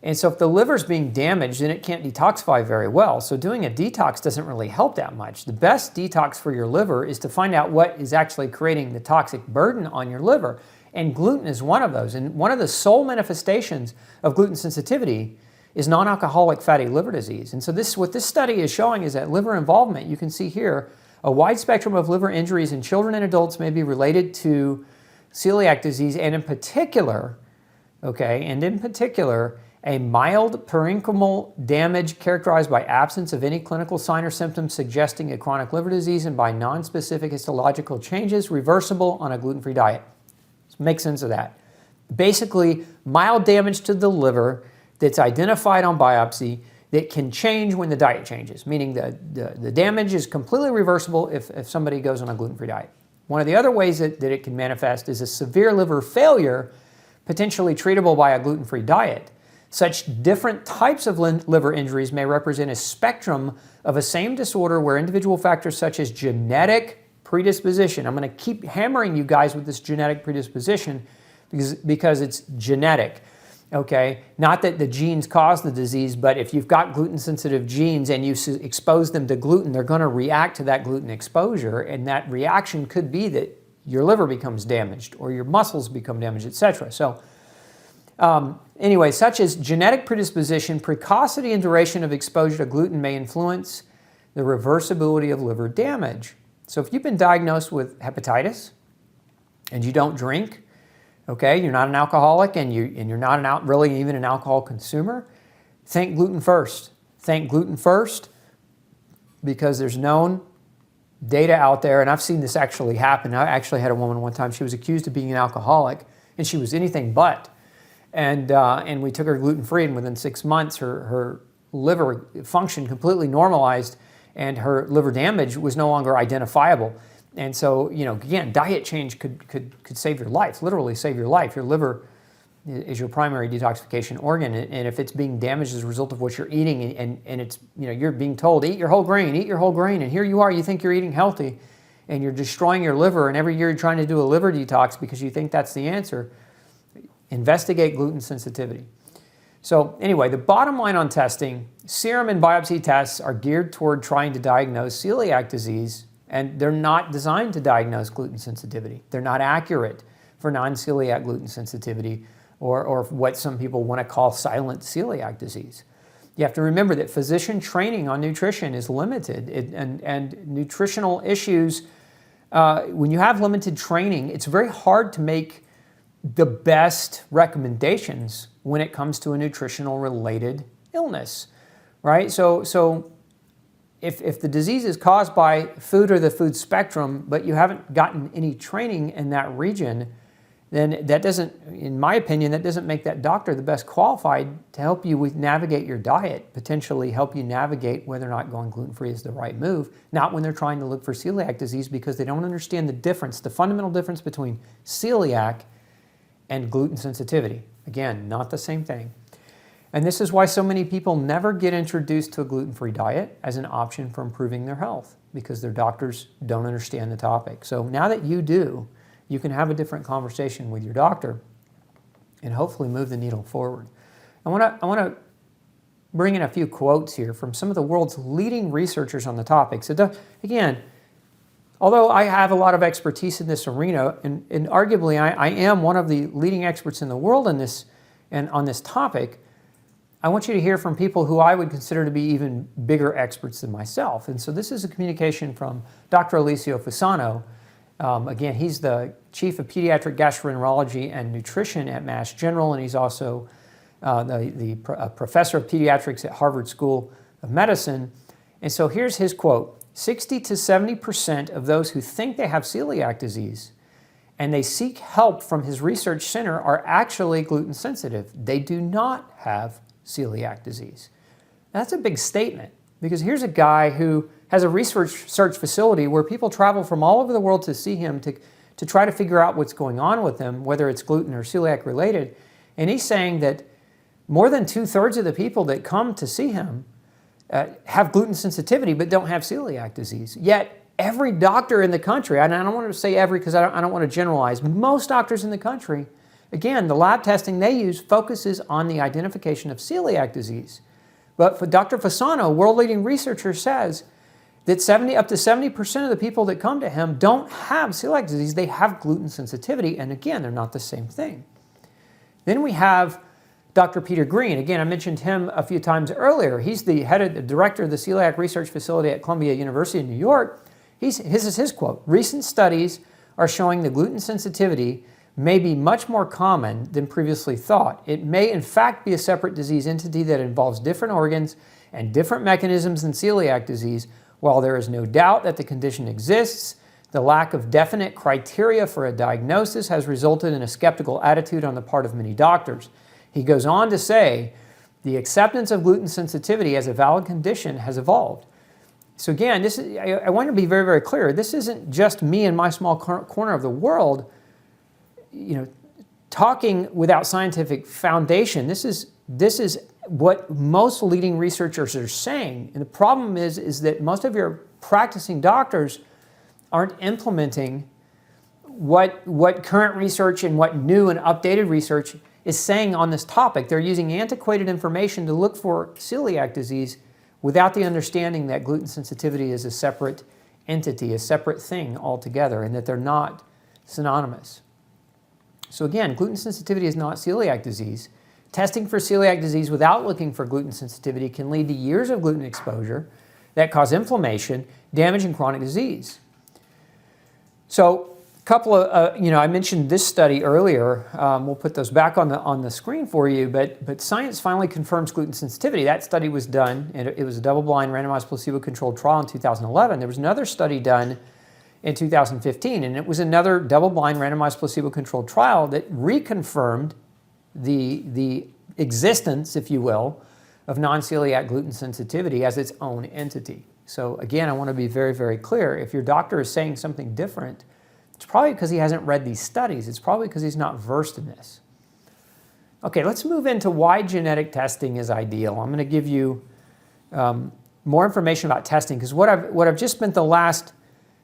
And so if the liver's being damaged, then it can't detoxify very well. So doing a detox doesn't really help that much. The best detox for your liver is to find out what is actually creating the toxic burden on your liver. And gluten is one of those. And one of the sole manifestations of gluten sensitivity is non-alcoholic fatty liver disease. And so what this study is showing is that liver involvement, you can see here, a wide spectrum of liver injuries in children and adults may be related to celiac disease, and in particular, a mild parenchymal damage characterized by absence of any clinical sign or symptom suggesting a chronic liver disease, and by non-specific histological changes reversible on a gluten-free diet. So make sense of that. Basically, mild damage to the liver that's identified on biopsy that can change when the diet changes, meaning the damage is completely reversible if somebody goes on a gluten-free diet. One of the other ways that it can manifest is a severe liver failure, potentially treatable by a gluten-free diet. Such different types of liver injuries may represent a spectrum of a same disorder where individual factors such as genetic predisposition, I'm going to keep hammering you guys with this genetic predisposition because it's genetic, okay? Not that the genes cause the disease, but if you've got gluten-sensitive genes and you expose them to gluten, they're going to react to that gluten exposure, and that reaction could be that your liver becomes damaged or your muscles become damaged, etc. So anyway, such as genetic predisposition, precocity and duration of exposure to gluten may influence the reversibility of liver damage. So if you've been diagnosed with hepatitis and you don't drink, okay, you're not an alcoholic and you're not really even an alcohol consumer, think gluten first. Think gluten first because there's known data out there, and I've seen this actually happen. I actually had a woman one time, she was accused of being an alcoholic and she was anything but. And we took her gluten-free, and within 6 months her liver function completely normalized and her liver damage was no longer identifiable. And so, again, diet change could save your life, literally save your life. Your liver is your primary detoxification organ, and if it's being damaged as a result of what you're eating, and it's, you're being told, eat your whole grain, and here you are, you think you're eating healthy, and you're destroying your liver, and every year you're trying to do a liver detox because you think that's the answer. Investigate gluten sensitivity. So anyway, the bottom line on testing, serum and biopsy tests are geared toward trying to diagnose celiac disease, and they're not designed to diagnose gluten sensitivity. They're not accurate for non-celiac gluten sensitivity or what some people want to call silent celiac disease. You have to remember that physician training on nutrition is limited, and nutritional issues, when you have limited training, it's very hard to make the best recommendations when it comes to a nutritional related illness, right? So if the disease is caused by food or the food spectrum, but you haven't gotten any training in that region, then that doesn't, in my opinion, that doesn't make that doctor the best qualified to help you navigate your diet, potentially help you navigate whether or not going gluten-free is the right move, not when they're trying to look for celiac disease, because they don't understand the difference, the fundamental difference between celiac and gluten sensitivity. Again, not the same thing. And this is why so many people never get introduced to a gluten-free diet as an option for improving their health, because their doctors don't understand the topic. So now that you do, you can have a different conversation with your doctor and hopefully move the needle forward. I want to bring in a few quotes here from some of the world's leading researchers on the topic. So again, although I have a lot of expertise in this arena, and arguably I am one of the leading experts in the world in this and on this topic, I want you to hear from people who I would consider to be even bigger experts than myself. And so this is a communication from Dr. Alessio Fasano. Again, he's the chief of pediatric gastroenterology and nutrition at Mass General, and he's also the professor of pediatrics at Harvard School of Medicine. And so here's his quote: 60 to 70% of those who think they have celiac disease and they seek help from his research center are actually gluten sensitive. They do not have celiac disease. That's a big statement, because here's a guy who has a research facility where people travel from all over the world to see him to try to figure out what's going on with them, whether it's gluten or celiac related. And he's saying that more than 2/3 of the people that come to see him have gluten sensitivity but don't have celiac disease. Yet every doctor in the country, and I don't want to say every because I don't want to generalize, most doctors in the country, again, the lab testing they use focuses on the identification of celiac disease. But for Dr. Fasano, world-leading researcher, says that up to 70% of the people that come to him don't have celiac disease. They have gluten sensitivity, and again, they're not the same thing. Then we have Dr. Peter Green. Again, I mentioned him a few times earlier. He's the director of the Celiac Research Facility at Columbia University in New York. This is his quote: "Recent studies are showing the gluten sensitivity may be much more common than previously thought. It may in fact be a separate disease entity that involves different organs and different mechanisms than celiac disease. While there is no doubt that the condition exists, the lack of definite criteria for a diagnosis has resulted in a skeptical attitude on the part of many doctors." He goes on to say, "The acceptance of gluten sensitivity as a valid condition has evolved." So again, I want to be very, very clear. This isn't just me in my small corner of the world, talking without scientific foundation. This is what most leading researchers are saying. And the problem is that most of your practicing doctors aren't implementing what current research and what new and updated research is saying on this topic. They're using antiquated information to look for celiac disease without the understanding that gluten sensitivity is a separate entity, a separate thing altogether, and that they're not synonymous. So again, gluten sensitivity is not celiac disease. Testing for celiac disease without looking for gluten sensitivity can lead to years of gluten exposure that cause inflammation, damage, and chronic disease. So a couple of, I mentioned this study earlier. We'll put those back on the screen for you, but science finally confirms gluten sensitivity. That study was done, and it was a double-blind, randomized, placebo-controlled trial in 2011. There was another study done in 2015, and it was another double-blind, randomized, placebo-controlled trial that reconfirmed the existence, if you will, of non-celiac gluten sensitivity as its own entity. So again, I want to be very, very clear. If your doctor is saying something different, it's probably because he hasn't read these studies. It's probably because he's not versed in this. Okay, let's move into why genetic testing is ideal. I'm going to give you more information about testing, because what I've just spent the last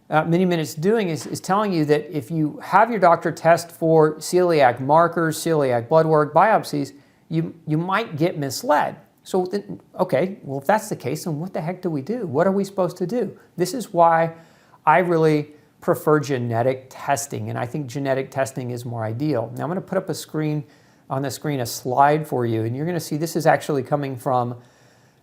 many minutes doing is telling you that if you have your doctor test for celiac markers, celiac blood work, biopsies, you might get misled. So, okay, well, if that's the case, then what the heck do we do? What are we supposed to do? This is why I really prefer genetic testing, and I think genetic testing is more ideal. Now I'm going to put up a slide for you, and you're going to see this is actually coming from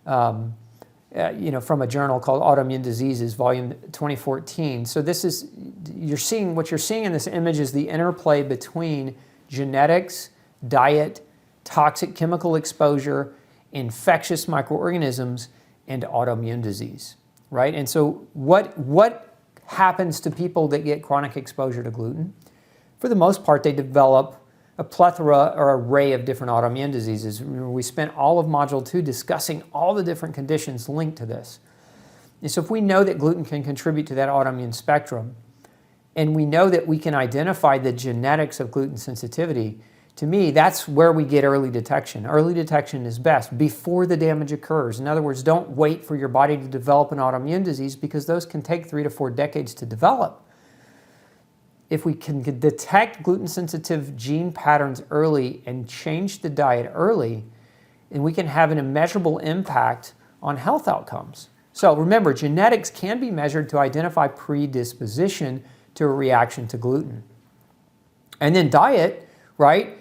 from a journal called Autoimmune Diseases, volume 2014. So this is, what you're seeing in this image is the interplay between genetics, diet, toxic chemical exposure, infectious microorganisms, and autoimmune disease, right? And so what happens to people that get chronic exposure to gluten? for the most part, they develop a plethora or array of different autoimmune diseases. Remember, we spent all of Module 2 discussing all the different conditions linked to this. And so if we know that gluten can contribute to that autoimmune spectrum, and we know that we can identify the genetics of gluten sensitivity, to me, that's where we get early detection. Early detection is best before the damage occurs. In other words, don't wait for your body to develop an autoimmune disease because those can take 3 to 4 decades to develop. If we can detect gluten-sensitive gene patterns early and change the diet early, then we can have an immeasurable impact on health outcomes. So remember, genetics can be measured to identify predisposition to a reaction to gluten. And then diet, right?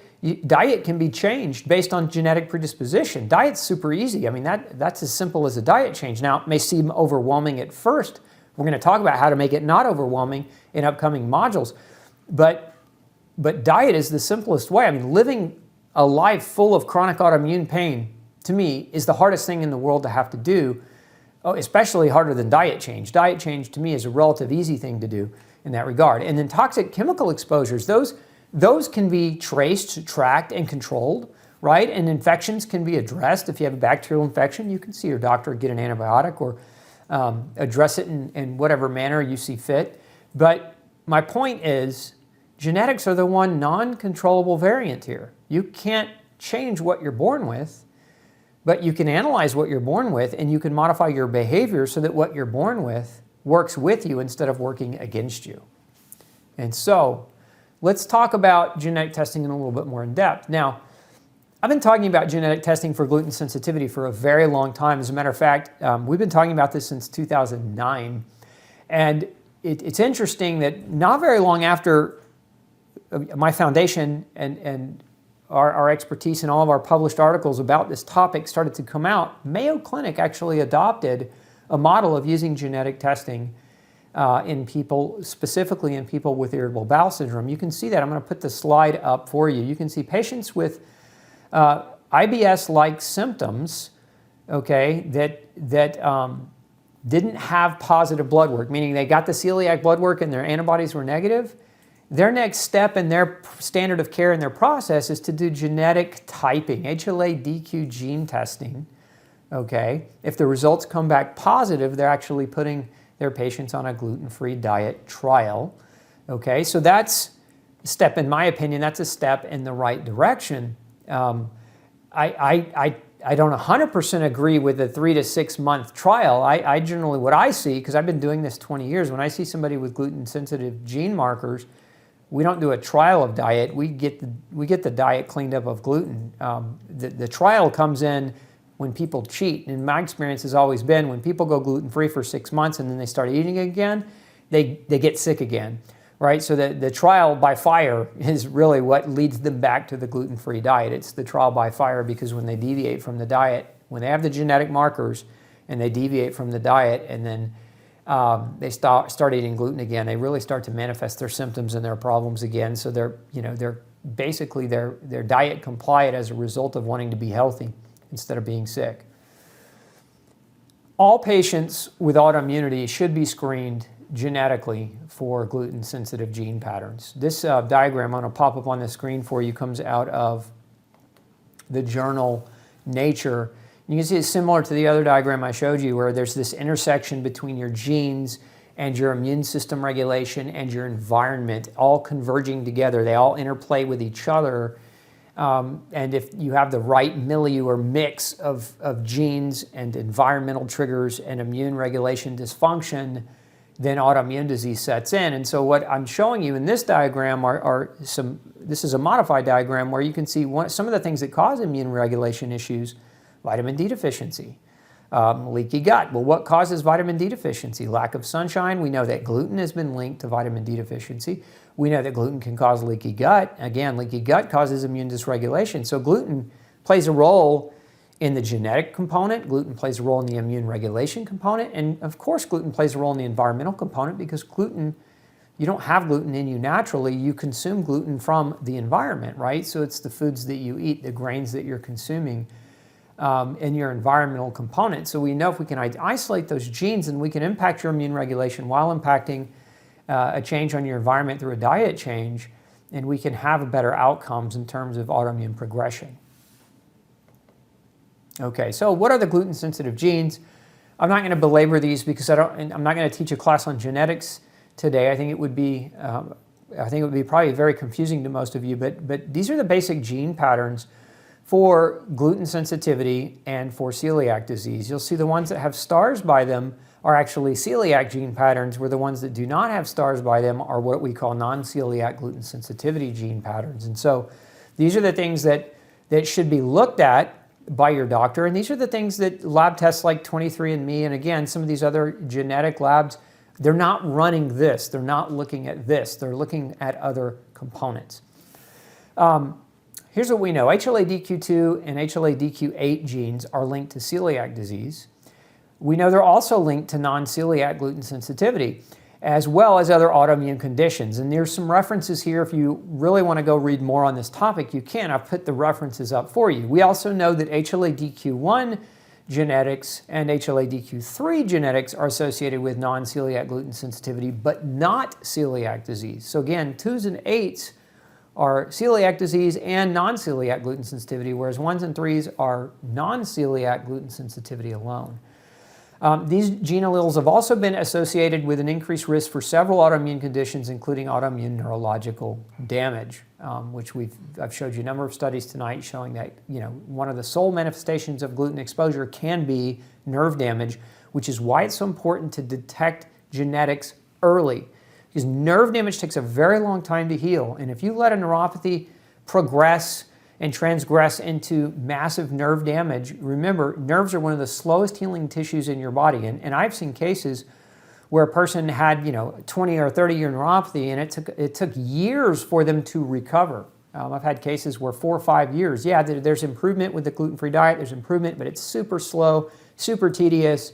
Diet can be changed based on genetic predisposition. Diet's super easy. I mean, that's as simple as a diet change. Now, it may seem overwhelming at first. We're going to talk about how to make it not overwhelming in upcoming modules. But diet is the simplest way. I mean, living a life full of chronic autoimmune pain, to me, is the hardest thing in the world to have to do, especially harder than diet change. Diet change, to me, is a relative easy thing to do in that regard. And then toxic chemical exposures, those can be traced, tracked, and controlled, right? And infections can be addressed. If you have a bacterial infection, you can see your doctor, get an antibiotic, or address it in whatever manner you see fit. But my point is, genetics are the one non-controllable variant here. You can't change what you're born with, but you can analyze what you're born with, and you can modify your behavior so that what you're born with works with you instead of working against you. And so, let's talk about genetic testing in a little bit more in depth. Now, I've been talking about genetic testing for gluten sensitivity for a very long time. As a matter of fact, we've been talking about this since 2009. And it's interesting that not very long after my foundation and our expertise and all of our published articles about this topic started to come out, Mayo Clinic actually adopted a model of using genetic testing in people, specifically in people with irritable bowel syndrome. You can see that. I'm going to put the slide up for you. You can see patients with IBS-like symptoms, okay, that didn't have positive blood work, meaning they got the celiac blood work and their antibodies were negative. Their next step in their standard of care in their process is to do genetic typing, HLA-DQ gene testing, okay. If the results come back positive, they're actually putting their patients on a gluten-free diet trial, okay. So that's a step, in my opinion, that's a step in the right direction. I don't 100% agree with the 3 to 6 month trial. I generally, what I see, because I've been doing this 20 years, when I see somebody with gluten-sensitive gene markers, we don't do a trial of diet. We get the diet cleaned up of gluten. The trial comes in when people cheat. And my experience has always been when people go gluten-free for 6 months and then they start eating again, they get sick again. Right, so the trial by fire is really what leads them back to the gluten-free diet. It's the trial by fire because when they deviate from the diet, when they have the genetic markers and they deviate from the diet and then they start eating gluten again, they really start to manifest their symptoms and their problems again. So they're basically their diet compliant as a result of wanting to be healthy instead of being sick. All patients with autoimmunity should be screened genetically for gluten-sensitive gene patterns. This diagram I'm going to pop up on the screen for you comes out of the journal Nature. You can see it's similar to the other diagram I showed you where there's this intersection between your genes and your immune system regulation and your environment all converging together. They all interplay with each other. And if you have the right milieu or mix of genes and environmental triggers and immune regulation dysfunction, then autoimmune disease sets in. And so what I'm showing you in this diagram this is a modified diagram where you can see some of the things that cause immune regulation issues: vitamin D deficiency, leaky gut. Well, what causes vitamin D deficiency? Lack of sunshine. We know that gluten has been linked to vitamin D deficiency. We know that gluten can cause leaky gut. Again, leaky gut causes immune dysregulation. So gluten plays a role in the genetic component, gluten plays a role in the immune regulation component, and of course gluten plays a role in the environmental component because gluten, you don't have gluten in you naturally, you consume gluten from the environment, right? So it's the foods that you eat, the grains that you're consuming, and your environmental component. So we know if we can isolate those genes, and we can impact your immune regulation while impacting a change on your environment through a diet change, and we can have better outcomes in terms of autoimmune progression. Okay, so what are the gluten-sensitive genes? I'm not going to belabor these because I'm not going to teach a class on genetics today. I think it would be probably very confusing to most of you. But these are the basic gene patterns for gluten sensitivity and for celiac disease. You'll see the ones that have stars by them are actually celiac gene patterns, where the ones that do not have stars by them are what we call non-celiac gluten sensitivity gene patterns. And so these are the things that should be looked at by your doctor, and these are the things that lab tests like 23andMe and again some of these other genetic labs, they're not running this, they're not looking at this, they're looking at other components. Here's what we know. HLA-DQ2 and HLA-DQ8 genes are linked to celiac disease. We know they're also linked to non-celiac gluten sensitivity, as well as other autoimmune conditions. And there's some references here. If you really want to go read more on this topic, you can. I've put the references up for you. We also know that HLA-DQ1 genetics and HLA-DQ3 genetics are associated with non-celiac gluten sensitivity, but not celiac disease. So again, 2s and 8s are celiac disease and non-celiac gluten sensitivity, whereas 1s and 3s are non-celiac gluten sensitivity alone. These gene alleles have also been associated with an increased risk for several autoimmune conditions, including autoimmune neurological damage, which I've showed you a number of studies tonight showing that one of the sole manifestations of gluten exposure can be nerve damage, which is why it's so important to detect genetics early, because nerve damage takes a very long time to heal, and if you let a neuropathy progress and transgress into massive nerve damage. Remember, nerves are one of the slowest healing tissues in your body. And I've seen cases where a person had 20 or 30 year neuropathy, and it took years for them to recover. I've had cases where 4 or 5 years. Yeah, there's improvement with the gluten-free diet, there's improvement, but it's super slow, super tedious.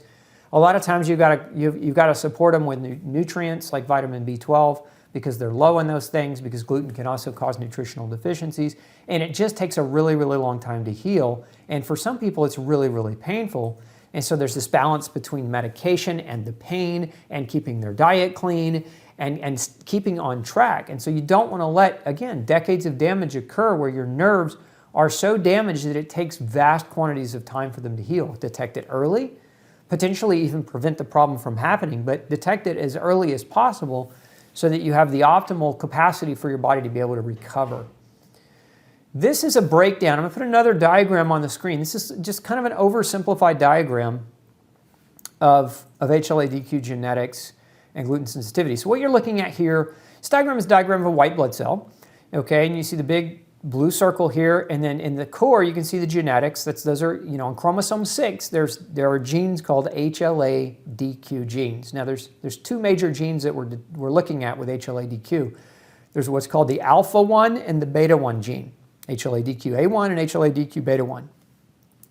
A lot of times you've got to support them with nutrients like vitamin B12, because they're low in those things, because gluten can also cause nutritional deficiencies, and it just takes a really, really long time to heal. And for some people, it's really, really painful. And so there's this balance between medication and the pain and keeping their diet clean and keeping on track. And so you don't want to let, again, decades of damage occur where your nerves are so damaged that it takes vast quantities of time for them to heal. Detect it early, potentially even prevent the problem from happening, but detect it as early as possible so that you have the optimal capacity for your body to be able to recover. This is a breakdown. I'm going to put another diagram on the screen. This is just kind of an oversimplified diagram of HLA-DQ genetics and gluten sensitivity. So what you're looking at here, this diagram is a diagram of a white blood cell, okay? And you see the big blue circle here, and then in the core you can see the genetics. Those are, on chromosome 6, there are genes called HLA-DQ genes. Now there's two major genes that we're looking at with HLA-DQ. There's what's called the alpha-1 and the beta-1 gene, HLA-DQ-A1 and HLA-DQ-beta-1.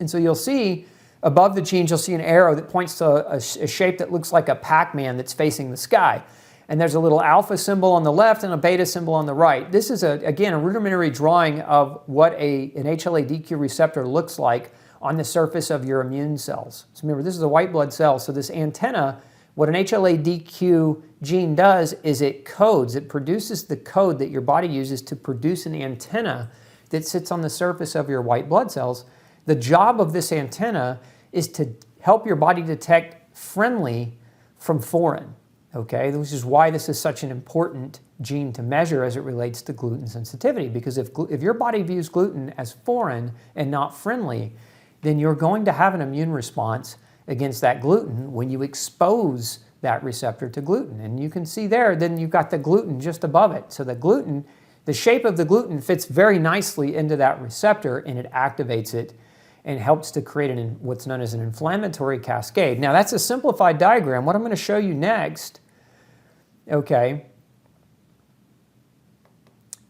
And so you'll see above the genes, you'll see an arrow that points to a shape that looks like a Pac-Man that's facing the sky. And there's a little alpha symbol on the left and a beta symbol on the right. This is, again, a rudimentary drawing of what an HLA-DQ receptor looks like on the surface of your immune cells. So remember, this is a white blood cell, so this antenna, what an HLA-DQ gene does is it produces the code that your body uses to produce an antenna that sits on the surface of your white blood cells. The job of this antenna is to help your body detect friendly from foreign. Okay, which is why this is such an important gene to measure as it relates to gluten sensitivity, because if your body views gluten as foreign and not friendly, then you're going to have an immune response against that gluten when you expose that receptor to gluten. And you can see there, then you've got the gluten just above it. So the shape of the gluten fits very nicely into that receptor, and it activates it and helps to create what's known as an inflammatory cascade. Now that's a simplified diagram. What I'm going to show you next, okay,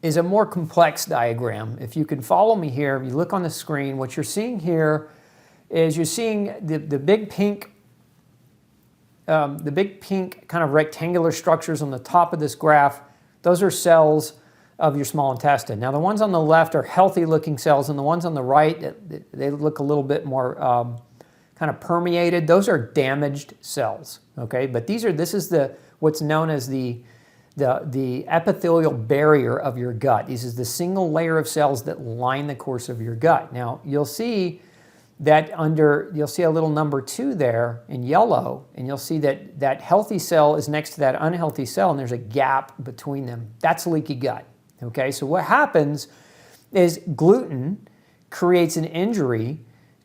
is a more complex diagram. If you can follow me here, if you look on the screen, what you're seeing here is you're seeing the big pink kind of rectangular structures on the top of this graph. Those are cells of your small intestine. Now the ones on the left are healthy looking cells, and the ones on the right, they look a little bit more kind of permeated. Those are damaged cells, okay? But this is what's known as the the epithelial barrier of your gut. This is the single layer of cells that line the course of your gut. Now, you'll see that you'll see a little number 2 there in yellow, and you'll see that that healthy cell is next to that unhealthy cell, and there's a gap between them. That's leaky gut, okay? So what happens is gluten creates an injury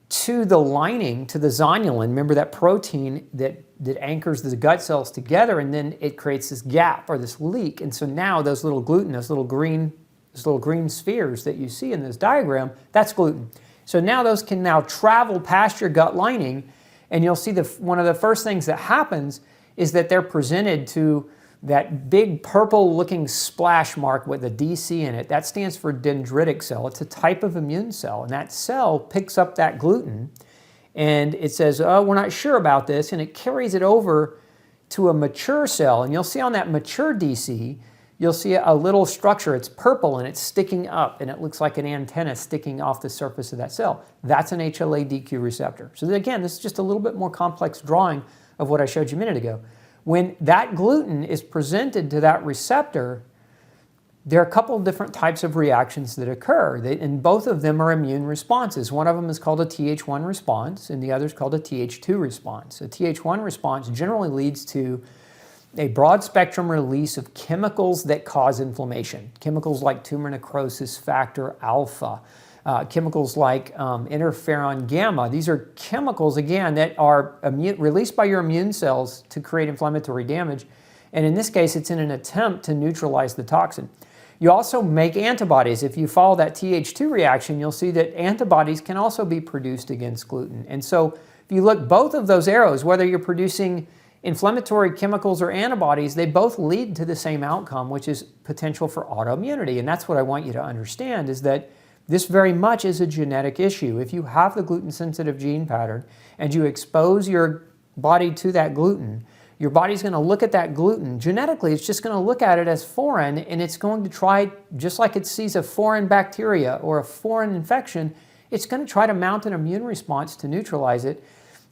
to the lining, to the zonulin. Remember that protein that anchors the gut cells together, and then it creates this gap or this leak. And so now those little gluten, those little green spheres that you see in this diagram, that's gluten. So now those can now travel past your gut lining, and you'll see one of the first things that happens is that they're presented to that big purple looking splash mark with a DC in it. That stands for dendritic cell. It's a type of immune cell, and that cell picks up that gluten and it says, oh, we're not sure about this, and it carries it over to a mature cell. And you'll see on that mature DC, you'll see a little structure. It's purple and it's sticking up, and it looks like an antenna sticking off the surface of that cell. That's an HLA-DQ receptor. So again, this is just a little bit more complex drawing of what I showed you a minute ago. When that gluten is presented to that receptor, there are a couple of different types of reactions that occur, and both of them are immune responses. One of them is called a Th1 response, and the other is called a Th2 response. A Th1 response generally leads to a broad spectrum release of chemicals that cause inflammation. Chemicals like tumor necrosis factor alpha, chemicals like interferon gamma. These are chemicals, again, that are released by your immune cells to create inflammatory damage. And in this case, it's in an attempt to neutralize the toxin. You also make antibodies. If you follow that Th2 reaction, you'll see that antibodies can also be produced against gluten. And so if you look both of those arrows, whether you're producing inflammatory chemicals or antibodies, they both lead to the same outcome, which is potential for autoimmunity. And that's what I want you to understand, is that this very much is a genetic issue. If you have the gluten-sensitive gene pattern and you expose your body to that gluten, your body's going to look at that gluten. Genetically, it's just going to look at it as foreign, and it's going to try, just like it sees a foreign bacteria or a foreign infection, it's going to try to mount an immune response to neutralize it.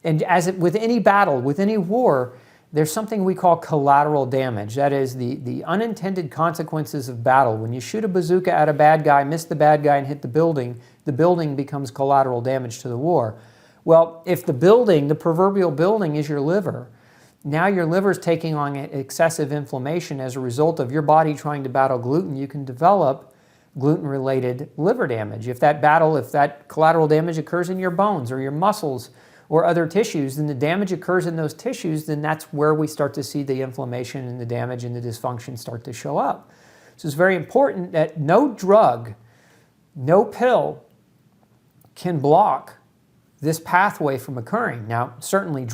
And with any battle, with any war, there's something we call collateral damage. That is the unintended consequences of battle. When you shoot a bazooka at a bad guy, miss the bad guy, and hit the building becomes collateral damage to the war. Well, if the proverbial building is your liver, now your liver is taking on excessive inflammation as a result of your body trying to battle gluten. You can develop gluten-related liver damage. If that collateral damage occurs in your bones or your muscles or other tissues, then the damage occurs in those tissues, then that's where we start to see the inflammation and the damage and the dysfunction start to show up. So it's very important that no drug, no pill can block this pathway from occurring. Now, certainly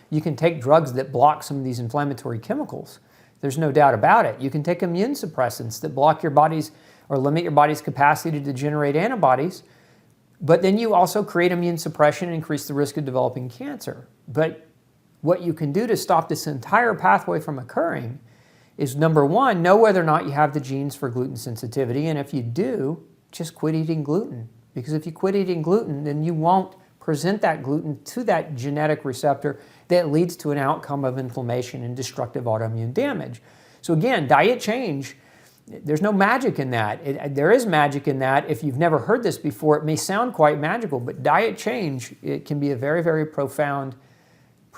you can take drugs that block some of these inflammatory chemicals. There's no doubt about it. You can take immune suppressants that block your body's or limit your body's capacity to generate antibodies, but then you also create immune suppression and increase the risk of developing cancer. But what you can do to stop this entire pathway from occurring is, number one, know whether or not you have the genes for gluten sensitivity, and if you do, just quit eating gluten. Because if you quit eating gluten, then you won't present that gluten to that genetic receptor that leads to an outcome of inflammation and destructive autoimmune damage. So again, diet change, there's no magic in that. There is magic in that. If you've never heard this before, it may sound quite magical, but diet change, it can be a very, very profound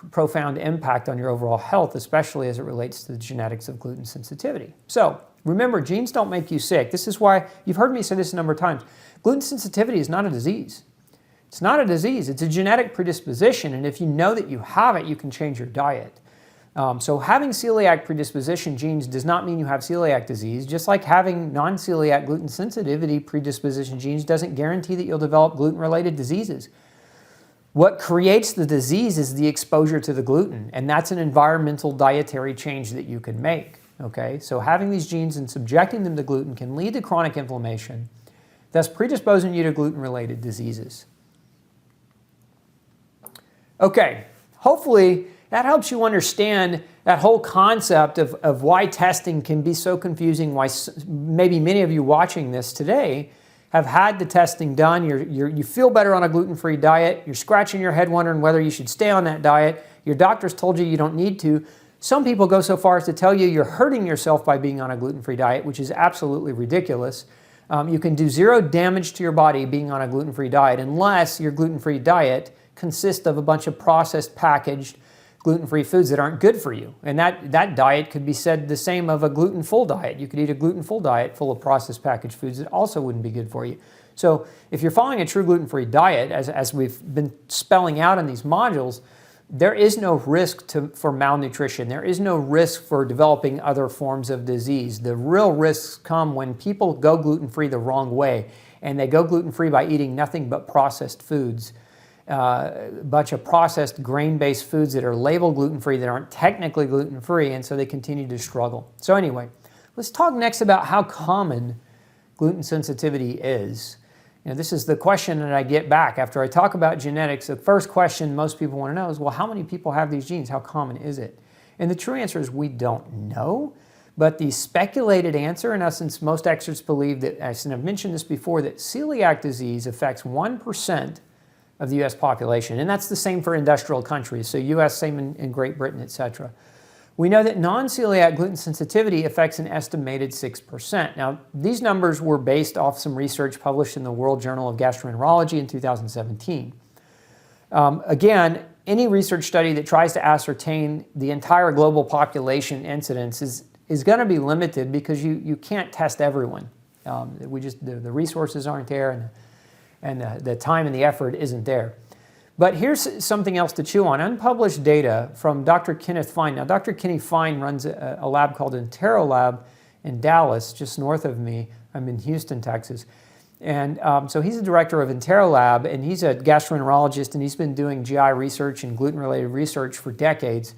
impact on your overall health, especially as it relates to the genetics of gluten sensitivity. So remember, genes don't make you sick. This is why you've heard me say this a number of times. Gluten sensitivity is not a disease. It's not a disease. It's a genetic predisposition, and if you know that you have it, you can change your diet. So having celiac predisposition genes does not mean you have celiac disease, just like having non-celiac gluten sensitivity predisposition genes doesn't guarantee that you'll develop gluten-related diseases. What creates the disease is the exposure to the gluten, and that's an environmental dietary change that you can make. Okay? So having these genes and subjecting them to gluten can lead to chronic inflammation, thus predisposing you to gluten-related diseases. Okay, hopefully that helps you understand that whole concept of why testing can be so confusing, why maybe many of you watching this today have had the testing done, you feel better on a gluten-free diet, you're scratching your head wondering whether you should stay on that diet, your doctor's told you you don't need to. Some people go so far as to tell you you're hurting yourself by being on a gluten-free diet, which is absolutely ridiculous. You can do zero damage to your body being on a gluten-free diet unless your gluten-free diet consists of a bunch of processed, packaged, gluten-free foods that aren't good for you. And that diet could be said the same of a gluten-full diet. You could eat a gluten-full diet full of processed, packaged foods that also wouldn't be good for you. So if you're following a true gluten-free diet, as we've been spelling out in these modules, there is no risk for malnutrition. There is no risk for developing other forms of disease. The real risks come when people go gluten-free the wrong way, and they go gluten-free by eating nothing but processed foods, a bunch of processed grain-based foods that are labeled gluten-free that aren't technically gluten-free, and so they continue to struggle. So anyway, let's talk next about how common gluten sensitivity is. This is the question that I get back after I talk about genetics. The first question most people want to know is, well, how many people have these genes? How common is it? And the true answer is we don't know. But the speculated answer, in essence, most experts believe that, and I've mentioned this before, that celiac disease affects 1% of the U.S. population. And that's the same for industrial countries. So U.S., same in Great Britain, etc. We know that non-celiac gluten sensitivity affects an estimated 6%. Now, these numbers were based off some research published in the World Journal of Gastroenterology in 2017. Again, any research study that tries to ascertain the entire global population incidence is going to be limited because you can't test everyone. The resources aren't there, and the time and the effort isn't there. But here's something else to chew on. Unpublished data from Dr. Kenneth Fine. Now, Dr. Kenny Fine runs a lab called InteroLab in Dallas, just north of me. I'm in Houston, Texas. And so he's the director of InteroLab, and he's a gastroenterologist, and he's been doing GI research and gluten-related research for decades.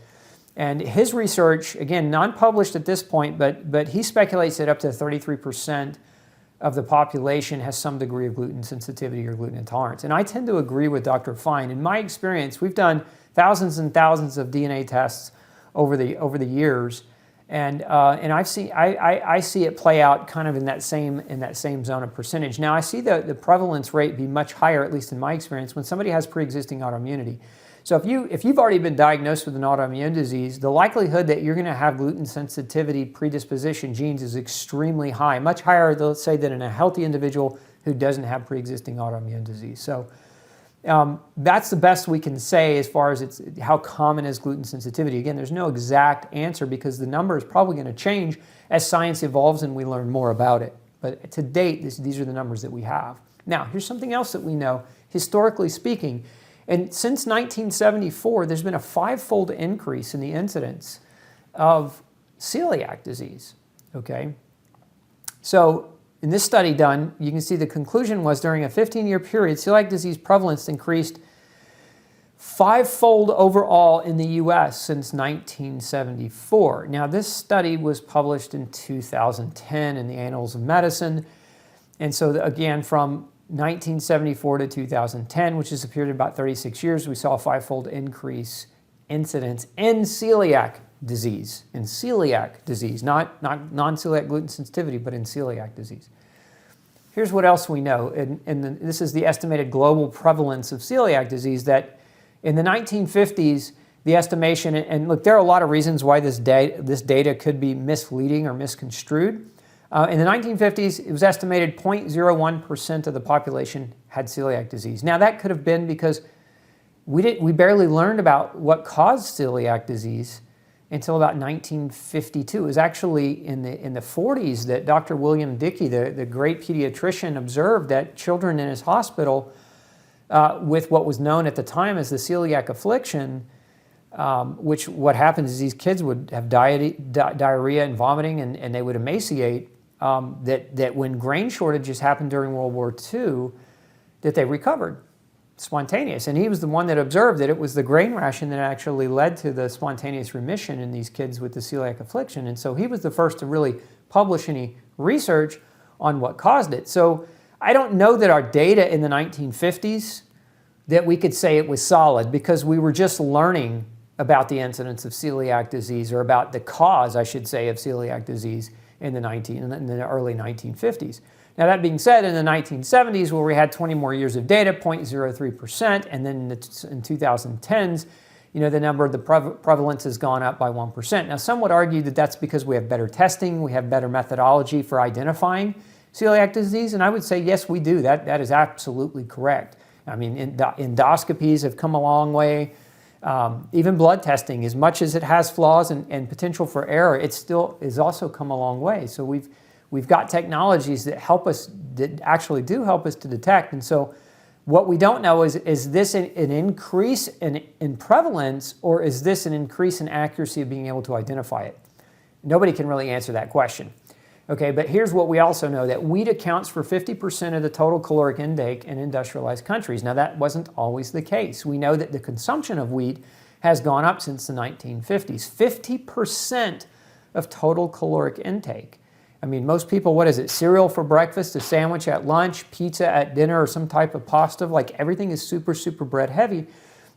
And his research, again, non-published at this point, but he speculates that up to 33% of the population has some degree of gluten sensitivity or gluten intolerance. And I tend to agree with Dr. Fine. In my experience, we've done thousands and thousands of DNA tests over the years, and I see it play out kind of in that same zone of percentage. Now, I see the prevalence rate be much higher, at least in my experience, when somebody has pre-existing autoimmunity. So if you've already been diagnosed with an autoimmune disease, the likelihood that you're going to have gluten sensitivity predisposition genes is extremely high, much higher, let's say, than in a healthy individual who doesn't have pre-existing autoimmune disease. So that's the best we can say as far as how common is gluten sensitivity. Again, there's no exact answer because the number is probably going to change as science evolves and we learn more about it. But to date, these are the numbers that we have. Now, here's something else that we know, historically speaking. And since 1974, there's been a 5-fold increase in the incidence of celiac disease, okay? So in this study done, you can see the conclusion was during a 15-year period, celiac disease prevalence increased 5-fold overall in the U.S. since 1974. Now, this study was published in 2010 in the Annals of Medicine. And so, again, from 1974 to 2010, which is a period of about 36 years, we saw a 5-fold increase incidence in celiac disease. Not non-celiac gluten sensitivity, but in celiac disease. Here's what else we know, and this is the estimated global prevalence of celiac disease, that in the 1950s, the estimation, and look, there are a lot of reasons why this data could be misleading or misconstrued. In the 1950s, it was estimated 0.01% of the population had celiac disease. Now, that could have been because we barely learned about what caused celiac disease until about 1952. It was actually in the 40s that Dr. William Dickey, the great pediatrician, observed that children in his hospital with what was known at the time as the celiac affliction, which what happens is these kids would have diarrhea and vomiting, and they would emaciate, that when grain shortages happened during World War II, that they recovered spontaneous. And he was the one that observed that it was the grain ration that actually led to the spontaneous remission in these kids with the celiac affliction. And so he was the first to really publish any research on what caused it. So I don't know that our data in the 1950s, that we could say it was solid, because we were just learning about the incidence of celiac disease, or about the cause, I should say, of celiac disease in the early 1950s. Now, that being said, in the 1970s, where we had 20 more years of data, 0.03%, and then in 2010s, the number, the prevalence has gone up by 1%. Now, some would argue that that's because we have better testing, we have better methodology for identifying celiac disease, and I would say, yes, we do. That is absolutely correct. I mean, endoscopies have come a long way. Even blood testing, as much as it has flaws and potential for error, it still has also come a long way. So we've got technologies that help us, that actually do help us to detect. And so what we don't know is this an increase in prevalence, or is this an increase in accuracy of being able to identify it? Nobody can really answer that question. Okay, but here's what we also know, that wheat accounts for 50% of the total caloric intake in industrialized countries. Now, that wasn't always the case. We know that the consumption of wheat has gone up since the 1950s. 50% of total caloric intake. I mean, most people, what is it? Cereal for breakfast, a sandwich at lunch, pizza at dinner, or some type of pasta. Like, everything is super, super bread heavy.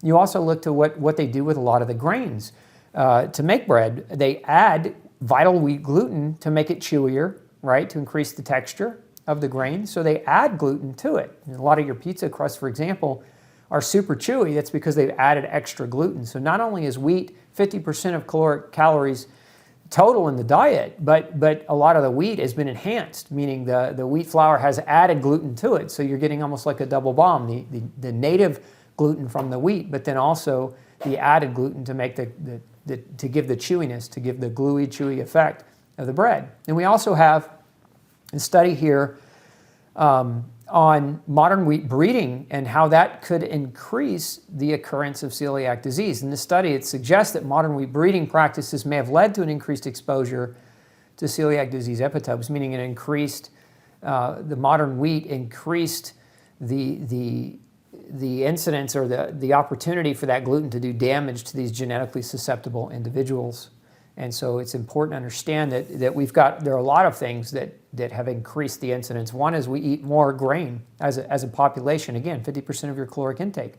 You also look to what they do with a lot of the grains. To make bread, they add vital wheat gluten to make it chewier, right, to increase the texture of the grain. So they add gluten to it. And a lot of your pizza crusts, for example, are super chewy. That's because they've added extra gluten. So not only is wheat 50% of caloric calories total in the diet, but a lot of the wheat has been enhanced, meaning the wheat flour has added gluten to it. So you're getting almost like a double bomb, the native gluten from the wheat, but then also the added gluten to make to give the chewiness, to give the gluey, chewy effect of the bread. And we also have a study here on modern wheat breeding and how that could increase the occurrence of celiac disease. In this study, it suggests that modern wheat breeding practices may have led to an increased exposure to celiac disease epitopes, meaning it increased, the modern wheat increased the incidence or the opportunity for that gluten to do damage to these genetically susceptible individuals. And so it's important to understand that there are a lot of things that have increased the incidence. One is we eat more grain as a population. Again, 50% of your caloric intake.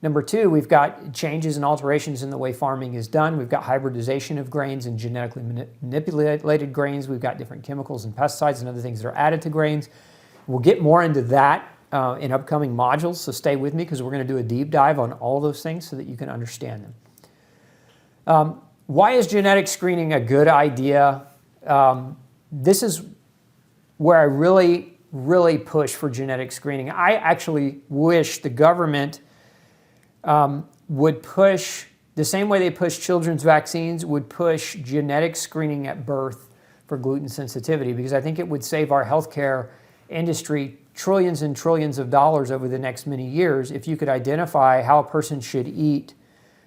Number two, we've got changes and alterations in the way farming is done. We've got hybridization of grains and genetically manipulated grains. We've got different chemicals and pesticides and other things that are added to grains. We'll get more into that in upcoming modules, so stay with me because we're going to do a deep dive on all those things so that you can understand them. Why is genetic screening a good idea? This is where I really, really push for genetic screening. I actually wish the government would push, the same way they push children's vaccines, would push genetic screening at birth for gluten sensitivity, because I think it would save our healthcare industry trillions and trillions of dollars over the next many years if you could identify how a person should eat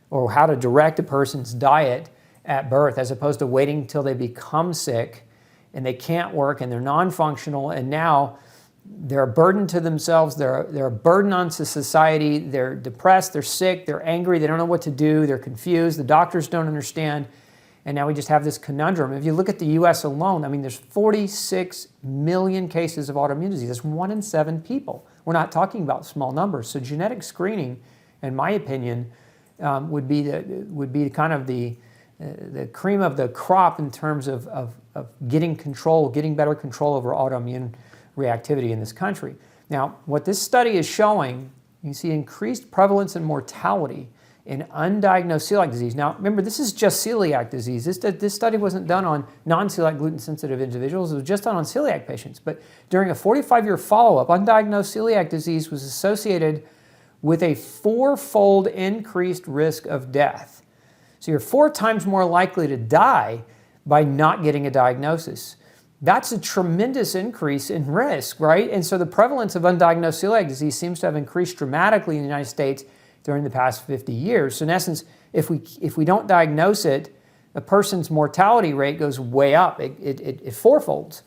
or how to direct a person's diet at birth, as opposed to waiting till they become sick and they can't work and they're non-functional, and now they're a burden to themselves, they're a burden onto society, they're depressed, they're sick, they're angry, they don't know what to do, they're confused, the doctors don't understand, and now we just have this conundrum. If you look at the US alone, I mean, there's 46 million cases of autoimmune disease. That's 1 in 7 people. We're not talking about small numbers. So genetic screening, in my opinion, would be kind of the cream of the crop in terms of getting better control over autoimmune reactivity in this country. Now, what this study is showing, you see increased prevalence and mortality in undiagnosed celiac disease. Now, remember, this is just celiac disease. This study wasn't done on non-celiac gluten-sensitive individuals. It was just done on celiac patients. But during a 45-year follow-up, undiagnosed celiac disease was associated with a 4-fold increased risk of death. So you're 4 times more likely to die by not getting a diagnosis. That's a tremendous increase in risk, right? And so the prevalence of undiagnosed celiac disease seems to have increased dramatically in the United States during the past 50 years. So in essence, if we don't diagnose it, a person's mortality rate goes way up. It 4-folds.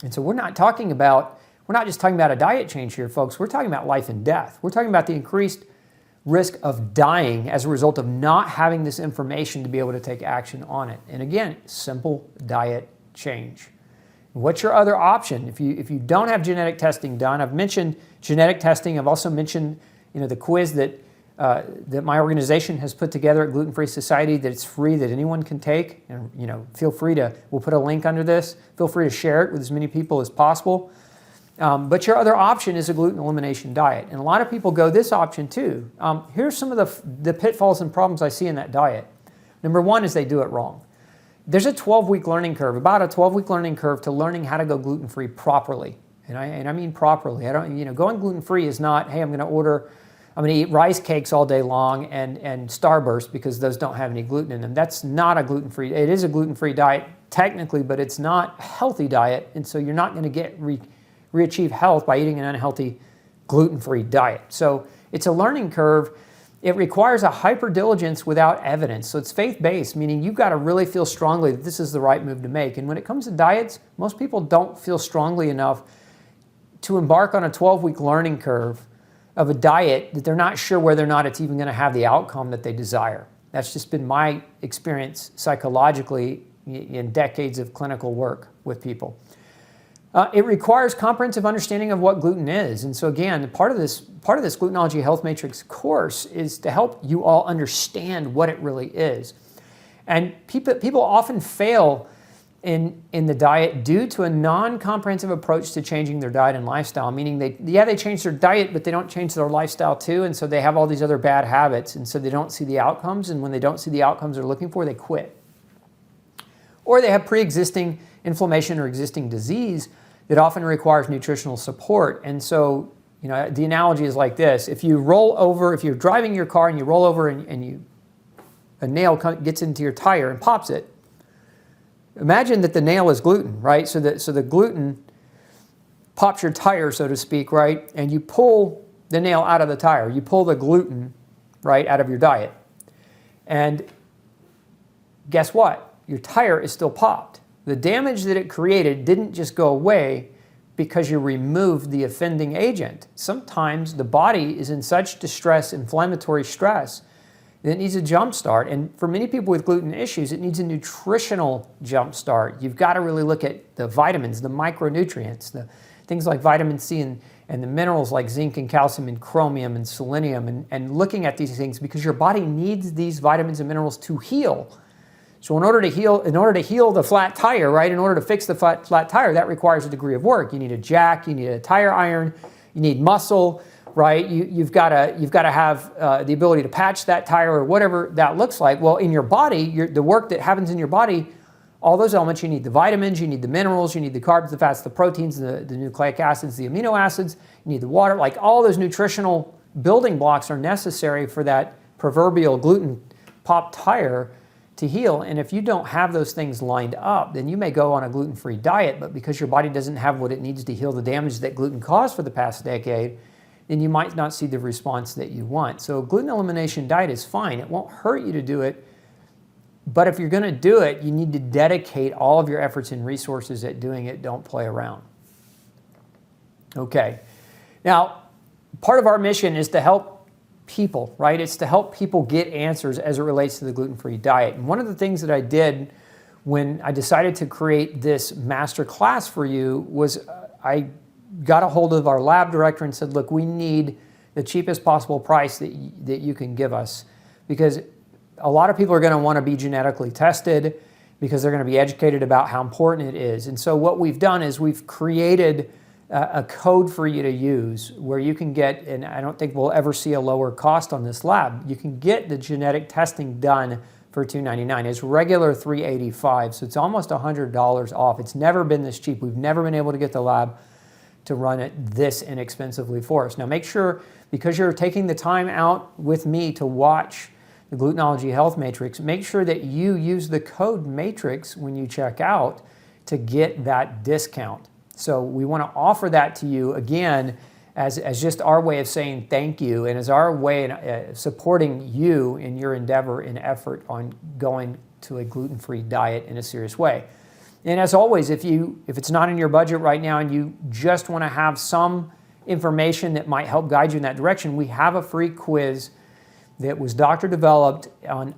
And so we're not just talking about a diet change here, folks. We're talking about life and death. We're talking about the increased risk of dying as a result of not having this information to be able to take action on it. And again, simple diet change. What's your other option? If you don't have genetic testing done, I've mentioned genetic testing. I've also mentioned the quiz that my organization has put together at Gluten Free Society, that it's free, that anyone can take. And feel free to, we'll put a link under this. Feel free to share it with as many people as possible. But your other option is a gluten elimination diet. And a lot of people go this option too. Here's some of the pitfalls and problems I see in that diet. Number one is they do it wrong. There's a 12-week learning curve, about a 12-week learning curve to learning how to go gluten-free properly. And I mean properly. Going gluten-free is not, hey, I'm going to eat rice cakes all day long and Starburst because those don't have any gluten in them. That's not a gluten-free, it is a gluten-free diet technically, but it's not a healthy diet. And so you're not going to re-achieve health by eating an unhealthy gluten-free diet. So it's a learning curve. It requires a hyper-diligence without evidence. So it's faith-based, meaning you've got to really feel strongly that this is the right move to make. And when it comes to diets, most people don't feel strongly enough to embark on a 12-week learning curve of a diet that they're not sure whether or not it's even going to have the outcome that they desire. That's just been my experience psychologically in decades of clinical work with people. It requires comprehensive understanding of what gluten is. And so again, part of this Glutenology Health Matrix course is to help you all understand what it really is. And people often fail in the diet due to a non-comprehensive approach to changing their diet and lifestyle, meaning they change their diet, but they don't change their lifestyle too, and so they have all these other bad habits, and so they don't see the outcomes, and when they don't see the outcomes they're looking for, they quit. Or they have pre-existing inflammation or existing disease that often requires nutritional support. And so, the analogy is like this. If you're driving your car and you roll over and a nail gets into your tire and pops it, imagine that the nail is gluten, right? So the gluten pops your tire, so to speak, right? And you pull the nail out of the tire. You pull the gluten, right, out of your diet. And guess what? Your tire is still popped. The damage that it created didn't just go away because you removed the offending agent. Sometimes the body is in such distress, inflammatory stress, that it needs a jump start. And for many people with gluten issues, it needs a nutritional jump start. You've got to really look at the vitamins, the micronutrients, the things like vitamin C and the minerals like zinc and calcium and chromium and selenium, and looking at these things because your body needs these vitamins and minerals to heal. So in order to heal the flat tire, right, in order to fix the flat tire, that requires a degree of work. You need a jack, you need a tire iron, you need muscle, right? You've got to have the ability to patch that tire or whatever that looks like. Well, in your body, the work that happens in your body, all those elements, you need the vitamins, you need the minerals, you need the carbs, the fats, the proteins, the nucleic acids, the amino acids, you need the water. Like all those nutritional building blocks are necessary for that proverbial gluten pop tire to heal. And if you don't have those things lined up, then you may go on a gluten-free diet, but because your body doesn't have what it needs to heal the damage that gluten caused for the past decade, then you might not see the response that you want. So a gluten elimination diet is fine. It won't hurt you to do it, but if you're going to do it, you need to dedicate all of your efforts and resources at doing it. Don't play around. Okay. Now, part of our mission is to help people, right? It's to help people get answers as it relates to the gluten-free diet. And one of the things that I did when I decided to create this master class for you was I got a hold of our lab director and said, look, we need the cheapest possible price that you can give us, because a lot of people are going to want to be genetically tested because they're going to be educated about how important it is. And so what we've done is we've created a code for you to use where you can get, and I don't think we'll ever see a lower cost on this lab, you can get the genetic testing done for $299. It's regular $385, so it's almost $100 off. It's never been this cheap. We've never been able to get the lab to run it this inexpensively for us. Now make sure, because you're taking the time out with me to watch the Glutenology Health Matrix, make sure that you use the code MATRIX when you check out to get that discount. So we want to offer that to you again as just our way of saying thank you and as our way of supporting you in your endeavor and effort on going to a gluten-free diet in a serious way. And as always, if it's not in your budget right now and you just want to have some information that might help guide you in that direction, we have a free quiz that was doctor developed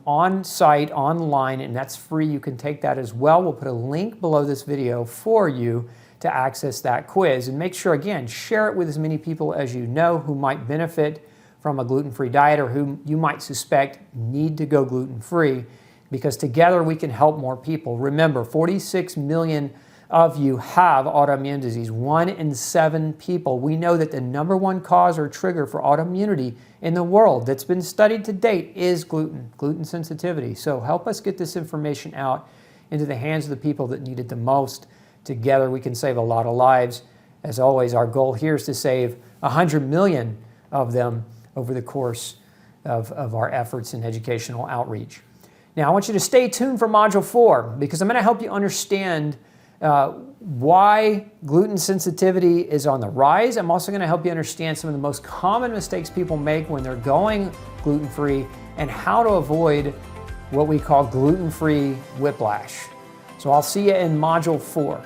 on-site, online, and that's free. You can take that as well. We'll put a link below this video for you to access that quiz. And make sure, again, share it with as many people as you know who might benefit from a gluten-free diet or whom you might suspect need to go gluten-free, because together we can help more people. Remember, 46 million of you have autoimmune disease. 1 in 7 people. We know that the #1 cause or trigger for autoimmunity in the world that's been studied to date is gluten sensitivity. So help us get this information out into the hands of the people that need it the most. Together we can save a lot of lives. As always, our goal here is to save 100 million of them over the course of our efforts in educational outreach. Now, I want you to stay tuned for Module 4 because I'm going to help you understand why gluten sensitivity is on the rise. I'm also going to help you understand some of the most common mistakes people make when they're going gluten-free and how to avoid what we call gluten-free whiplash. So I'll see you in Module 4.